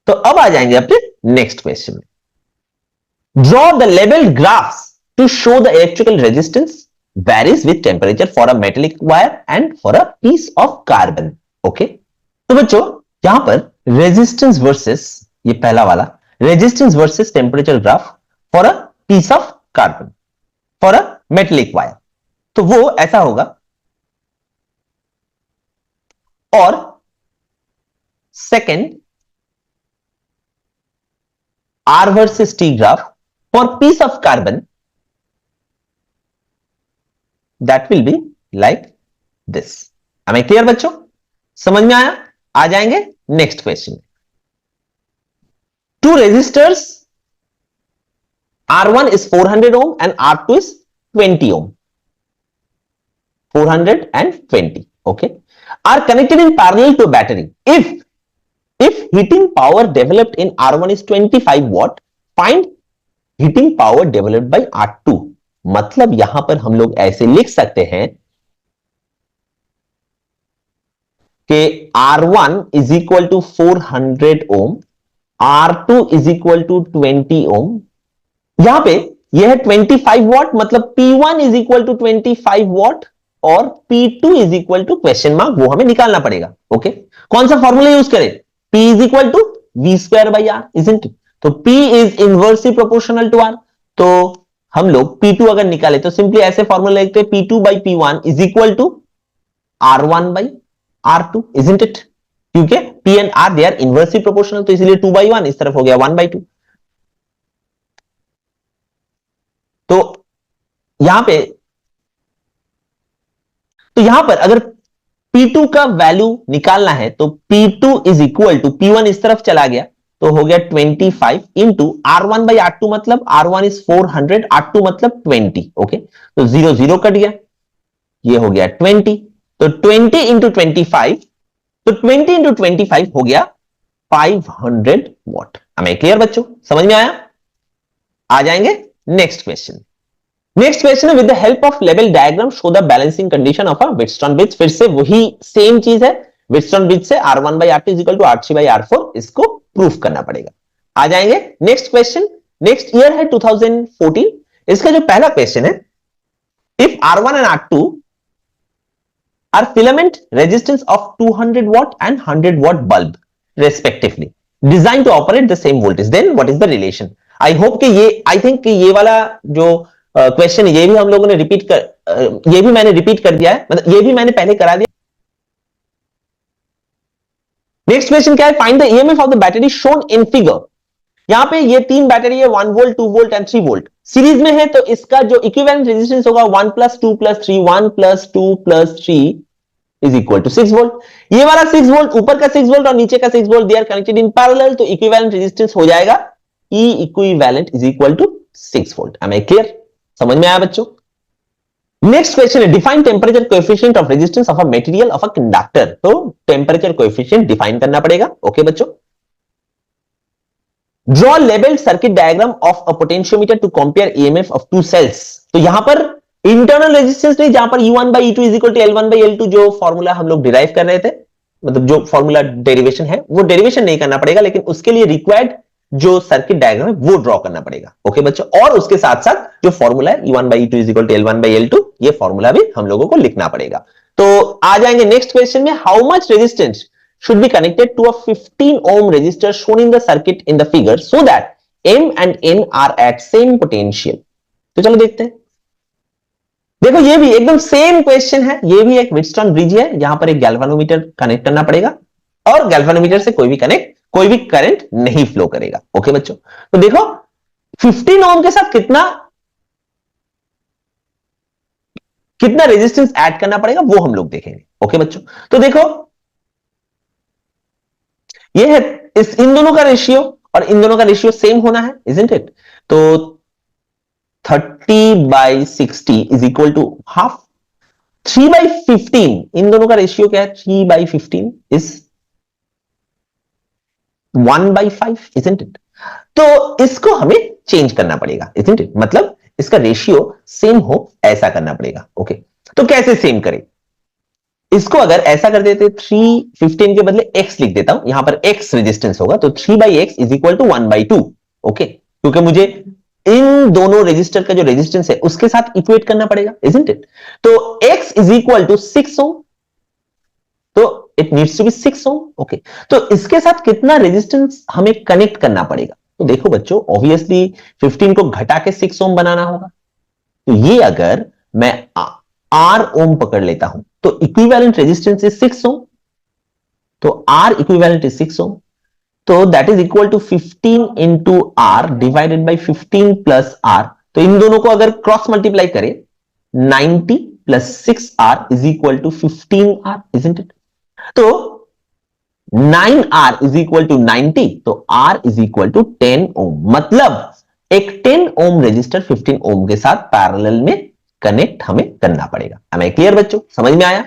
तो अब आ जाएंगे अपने नेक्स्ट क्वेश्चन में। Draw the labelled graphs to show the electrical resistance varies with temperature for a metallic wire and for a piece of carbon. Okay, तो बच्चों यहां पर रेजिस्टेंस वर्सेस, ये पहला वाला resistance versus temperature graph for a piece of carbon for a metallic wire, तो वो ऐसा होगा। और second R versus T graph for piece of carbon that will be like this. हमें क्लियर बच्चों? समझ में आया? आ जाएंगे next question. Two resistors R1 is 400 ohm and R2 is 20 ohm. 400 and 20, okay, are connected in parallel to a battery. If heating power developed in R1 is 25 watt, find heating power developed by R2. मतलब यहां पर हम लोग ऐसे लिख सकते हैं कि R1 is equal to 400 ohm, R2 is equal to 20 ohm. यहां पे यह है 25 वॉट मतलब P1 is equal to 25 watt और P2 is equal to question mark, वो हमें निकालना पड़ेगा। ओके, कौन सा फॉर्मूला यूज करें? P is equal to V square by R, isn't it? तो P is inversely proportional to R, तो हम लोग P2 अगर निकाले तो सिंपली ऐसे फॉर्मूला लिखते हैं P2 by P1 is equal to R1 by R2, isn't it? क्योंकि P and R they are inversely proportional, तो इसलिए 2 बाई 1 इस तरफ हो गया 1 बाई 2। तो यहां पर अगर P2 का वैल्यू निकालना है तो P2 is equal to P1 इस तरफ चला गया तो हो गया 25 इंटू R1 बाई R2 मतलब R1 इज 400, R2 मतलब 20। ओके, तो 0 0 कट गया, ये हो गया 20। तो 20 इंटू 25, तो 20 इंटू 25 हो गया 500 वॉट। हमें क्लियर बच्चों, समझ में आया? आ जाएंगे नेक्स्ट क्वेश्चन। नेक्स्ट क्वेश्चन है, with the help of level diagram show the balancing condition of a Wheatstone bridge. फिर से वही सेम चीज है, व्हीटस्टोन ब्रिज से R1 by R2 equal to R3 by R4 इसको प्रूफ करना पड़ेगा। आ जाएंगे नेक्स्ट क्वेश्चन। नेक्स्ट ईयर है 2014। इसका जो पहला क्वेश्चन है, if R1 and R2 are filament resistance of 200 watt and 100 watt bulb respectively designed to operate the same voltage, then what is the relation? I hope कि ये, I think कि ये वाला जो क्वेश्चन ये भी हम लोगों ने रिपीट कर ये भी मैंने रिपीट कर दिया है, मतलब ये भी मैंने पहले करा दिया। नेक्स्ट क्वेश्चन क्या है, find the EMF of the battery shown in figure. यहां पे ये तीन बैटरी है, 1 volt 2 volt and 3 volt series में है, तो इसका जो इक्विवेलेंट रेजिस्टेंस होगा 1 plus 2 plus 3, 1 plus 2 plus 3 is equal to 6 volt. ये वाला 6 वोल्ट, ऊपर का 6 वोल्ट और नीचे का 6 volt, they are connected in parallel, तो इक्विवेलेंट रेजिस्टेंस हो जाएगा E equivalent is equal to 6 volt. Am I clear? समझ में आया बच्चों? नेक्स्ट क्वेश्चन है, define temperature coefficient of resistance of a material of a conductor. तो टेम्परेचर कोएफिशिएंट डिफाइन करना पड़ेगा। ओके बच्चों, draw labelled circuit diagram of a potentiometer to compare EMF of two cells. तो यहां पर इंटरनल रेजिस्टेंस नहीं, जहां पर U1 by E2 is equal to L1 by L2 जो फॉर्मूला हम लोग डिराइव कर रहे थे, मतलब जो फॉर्मूला डेरिवेशन है वो डेरिवेशन नहीं करना पड़ेगा, लेकिन उसके लिए रिक्वायर्ड जो सर्किट डायग्राम है वो ड्रॉ करना पड़ेगा। ओके बच्चों, और उसके साथ साथ जो फॉर्मूला है U1 by E2 is equal to L1 by L2, ये फॉर्मूला भी हम लोगों को लिखना पड़ेगा। तो आ जाएंगे नेक्स्ट क्वेश्चन में, how much resistance should be connected to a 15 ohm resistor shown in the circuit in the figure so that M and N are at same potential। तो चलो देखते हैं। देखो ये भी एकदम सेम क्वेश्चन है, ये भी एक व्हीटस्टोन ब्रिज है, यहां पर एक गैल्वेनोमीटर कनेक्ट करना पड़ेगा और गैल्वेनोमीटर से कोई भी करंट नहीं फ्लो करेगा। ओके बच्चों, तो देखो 15 ओम के साथ कितना रेजिस्टेंस ऐड करना पड़ेगा वो हम लोग देखेंगे। ओके बच्चों, तो देखो ये है इन दोनों का रेशियो, और इन दोनों का रेशियो सेम होना है, इजंट इट? तो 30 by 60 is equal to half. 3 by 15, इन दोनों का रेशियो क्या है? 3 by 15 is 1 by 5, isn't it? तो इसको हमें चेंज करना पड़ेगा, इजंट इट? मतलब इसका रेशियो सेम हो ऐसा करना पड़ेगा। ओके, तो कैसे सेम करें? इसको अगर ऐसा कर देते, 315 के बदले x लिख देता हूं, यहां पर x रेजिस्टेंस होगा, तो 3 by X is equal to 1 by 2। Okay, क्योंकि मुझे इन दोनों रेजिस्टर का जो रेजिस्टेंस है उसके साथ इक्वेट करना पड़ेगा, इजंट इट? तो x is equal to 6 ohm, तो it needs to be 6 ohm. Okay, तो इसके साथ कितना रेजिस्टेंस हमें कनेक्ट करना पड़ेगा? तो देखो बच्चों, ऑब्वियसली 15 को घटा के 6 ओम बनाना होगा। तो ये अगर मैं R ओम पकड़ लेता हूं तो इक्विवेलेंट रेजिस्टेंस इज 6 ओम, तो R इक्विवेलेंट इज 6 ओम, तो that is equal to 15 into R divided by 15 plus R। तो इन दोनों को अगर क्रॉस मल्टीप्लाई करें, 90 plus 6R is equal to 15R, isn't it? तो 9R इज इक्वल टू 90, तो R is equal to 10 ohm, मतलब एक 10 ओम रेजिस्टर 15 ओम के साथ पैरेलल में कनेक्ट हमें करना पड़ेगा। हमें क्लियर बच्चों, समझ में आया?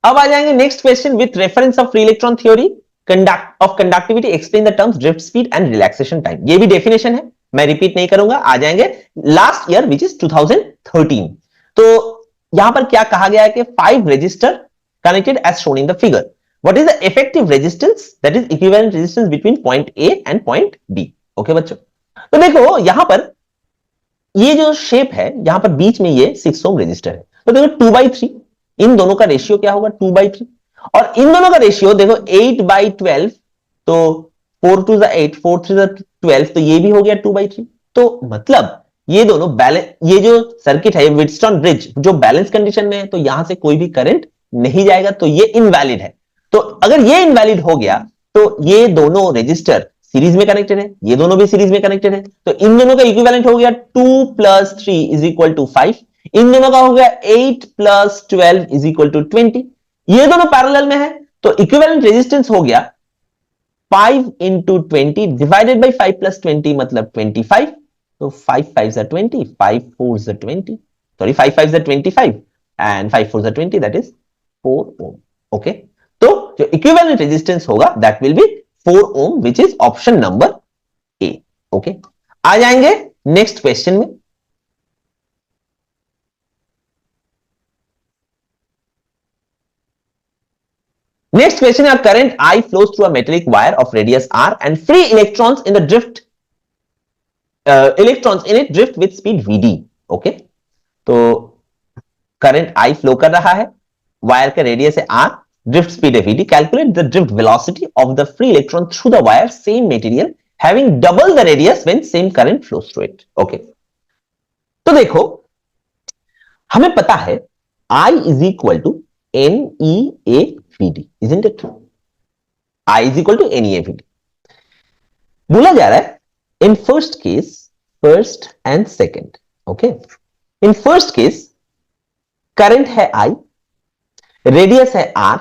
अब आ जाएंगे next question, with reference of free electron theory of conductivity explain the terms drift speed and relaxation time. ये भी डेफिनेशन है, मैं रिपीट नहीं करूंगा। आ जाएंगे लास्ट ईयर विच इज 2013। तो यहां पर क्या कहा गया है कि 5 resistor connected as shown in the figure, what is the effective resistance that is equivalent resistance between point A and point B. Okay बच्चों, तो देखो यहां पर ये जो शेप है, यहां पर बीच में ये 6 ओम रेजिस्टर है, तो देखो 2 बाई 3, इन दोनों का रेशियो क्या होगा? 2 बाई 3, और इन दोनों का रेशियो देखो 8 बाई 12, तो 4 2 8, 4 3 12, तो ये भी हो गया 2 बाई 3। तो मतलब ये दोनों बैलेंस, ये जो सर्किट है व्हीटस्टोन ब्रिज जो बैलेंस कंडीशन में है, तो यहां से कोई भी करंट नहीं जाएगा, तो ये इनवैलिड है। तो अगर ये इनवैलिड हो गया तो ये दोनों रेजिस्टर सीरीज में कनेक्टेड है, ये दोनों भी सीरीज में कनेक्टेड है, तो इन दोनों का इक्विवेलेंट हो गया 2 प्लस 3 इज इक्वल टू 5, इन दोनों का हो गया 8 प्लस 12 इज इक्वल टू 20। ये दोनों पैरेलल में है, तो इक्विवेलेंट रेजिस्टेंस हो गया 5 इंटू 20 डिवाइडेड बाई 5 प्लस 20 मतलब 25। तो 5 5 जा 20, 5 4 जा 20, सॉरी 5 5 जा 25 एंड 5 4 जा 20, दैट इज 4 ओम। ओके, तो जो इक्विवेलेंट रेजिस्टेंस होगा that will be 4 ohm, which is option number A. Okay, आ जाएंगे नेक्स्ट क्वेश्चन में। Next question, a current I flows through a metallic wire of radius r and free electrons in the drift electrons in it drift with speed vd. Okay, तो current I flow कर रहा है, wire का radius है r, drift speed है vd। Calculate the drift velocity of the free electron through the wire same material having double the radius when same current flows through it. Okay, तो देखो हमें पता है I is equal to NEA VD, isn't it? I is equal to NEA VD। बोला जा रहा है in first case, first and second. Okay, in first case current है I, रेडियस है R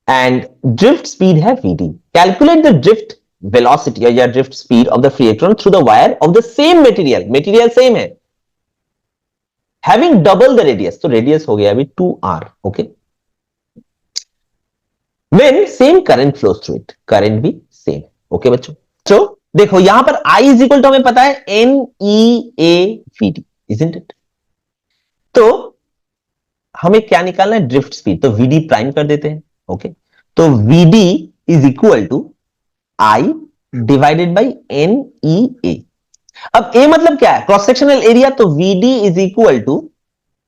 एंड ड्रिफ्ट स्पीड है VD। Calculate the drift velocity या drift speed of the free electron through the wire of the same material, material same है, having double the radius, तो radius हो गया अभी 2r। ओके, when same current flows through it, current भी same. Okay बच्चों, तो देखो यहां पर I इज इक्वल टू हमें पता है NEAVD, isn't it? तो हमें क्या निकालना है, ड्रिफ्ट स्पीड, तो VD प्राइम कर देते हैं। ओके, तो VD is equal to I divided by NEA। अब A मतलब क्या है, क्रॉस सेक्शनल एरिया, तो VD is equal to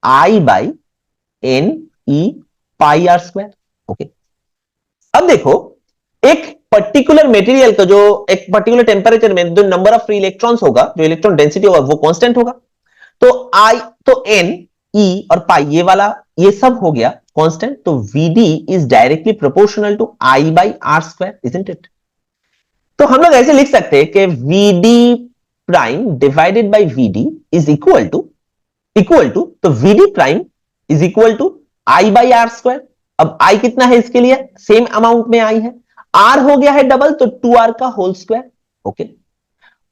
I by NE pi R square. Okay, अब देखो एक पर्टिकुलर मटेरियल का जो एक पर्टिकुलर टेम्परेचर में जो नंबर ऑफ फ्री इलेक्ट्रॉन्स होगा, जो इलेक्ट्रॉन डेंसिटी होगा वो कांस्टेंट होगा। तो आई, तो एन, ई और पाई ये वाला ये सब हो गया कांस्टेंट, तो VD is directly proportional to I by R square, isn't it? तो हम लोग ऐसे लिख सकते हैं कि VD prime divided by VD is equal to तो VD prime is equal to I by R square. अब आई कितना है इसके लिए, सेम अमाउंट में आई है, आर हो गया है डबल, तो 2r का होल स्क्वायर। ओके,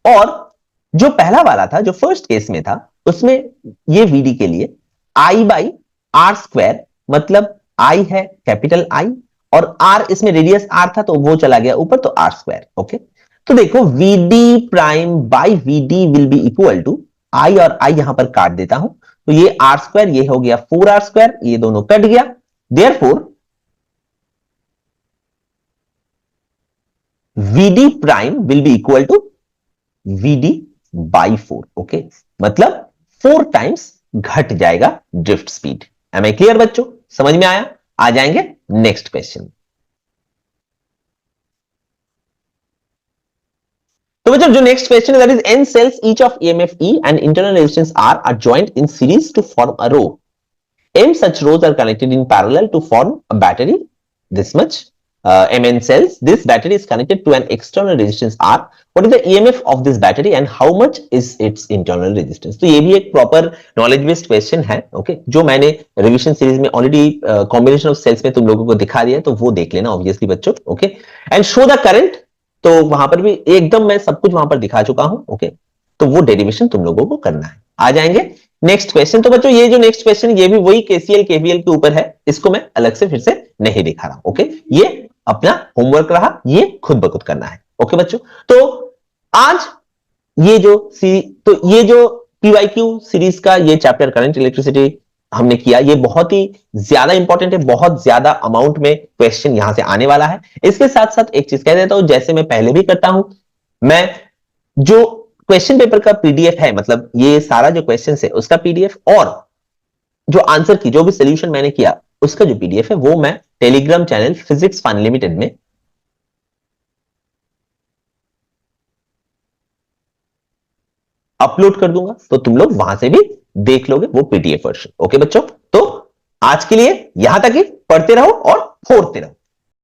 और जो पहला वाला था, जो फर्स्ट केस में था, उसमें ये वीडी के लिए आई बाई आर स्क्वायर, मतलब आई है कैपिटल आई और आर इसमें रेडियस आर था तो वो चला गया ऊपर, तो आर स्क्वायर। ओके, तो देखो VD prime by VD will be equal to I, और आई यहां पर काट देता हूं, तो ये आर स्क्वायर, ये हो गया 4r स्क्वायर, ये दोनों कट गया। Therefore, VD prime will be equal to VD by 4। Okay, मतलब 4 टाइम्स घट जाएगा drift speed. Am I clear बच्चों, समझ में आया? आ जाएंगे नेक्स्ट क्वेश्चन। तो बच्चों जो नेक्स्ट क्वेश्चन है that is n cells each of EMF E and internal resistance R are joined in series to form a row. M such rows are connected in parallel to form a battery, this much Mn cells. This battery is connected to an external resistance R. What is the EMF of this battery and how much is its internal resistance? तो ये भी एक proper knowledge based question है। Okay, जो मैंने revision series में already combination of sales में तुम लोगों को दिखा दिया है, तो वो देख लेना ऑब्वियसली बच्चों। Okay, and show the current, तो वहां पर भी एकदम मैं सब कुछ वहां पर दिखा चुका हूं। ओके, तो वो डेरिवेशन तुम लोगों को करना है। आ जाएंगे नेक्स्ट क्वेश्चन। तो बच्चों ये जो नेक्स्ट क्वेश्चन ये भी वही केसीएल केवीएल के ऊपर है, इसको मैं अलग से फिर से नहीं दिखा रहा हूं। ओके, ये अपना होमवर्क रहा, ये खुद ब खुद करना है। ओके बच्चों, तो आज ये जो पीवाईक्यू सीरीज का ये चैप्टर करंट इलेक्ट्रिसिटी हमने किया, ये बहुत ही ज्यादा इंपॉर्टेंट है, बहुत ज्यादा अमाउंट में क्वेश्चन यहां से आने वाला है। इसके साथ साथ एक चीज कह देता हूं, जैसे मैं पहले भी करता हूं, मैं जो क्वेश्चन पेपर का पीडीएफ है, मतलब ये सारा जो क्वेश्चन है उसका पीडीएफ और जो आंसर की जो भी सोल्यूशन मैंने किया उसका जो पीडीएफ है वो मैं Telegram channel Physics Fun Limited में अपलोड कर दूंगा, तो तुम लोग वहां से भी देख लोगे वो पीडीएफ वर्जन। ओके बच्चों, तो आज के लिए यहां तक ही, पढ़ते रहो और फोड़ते रहो।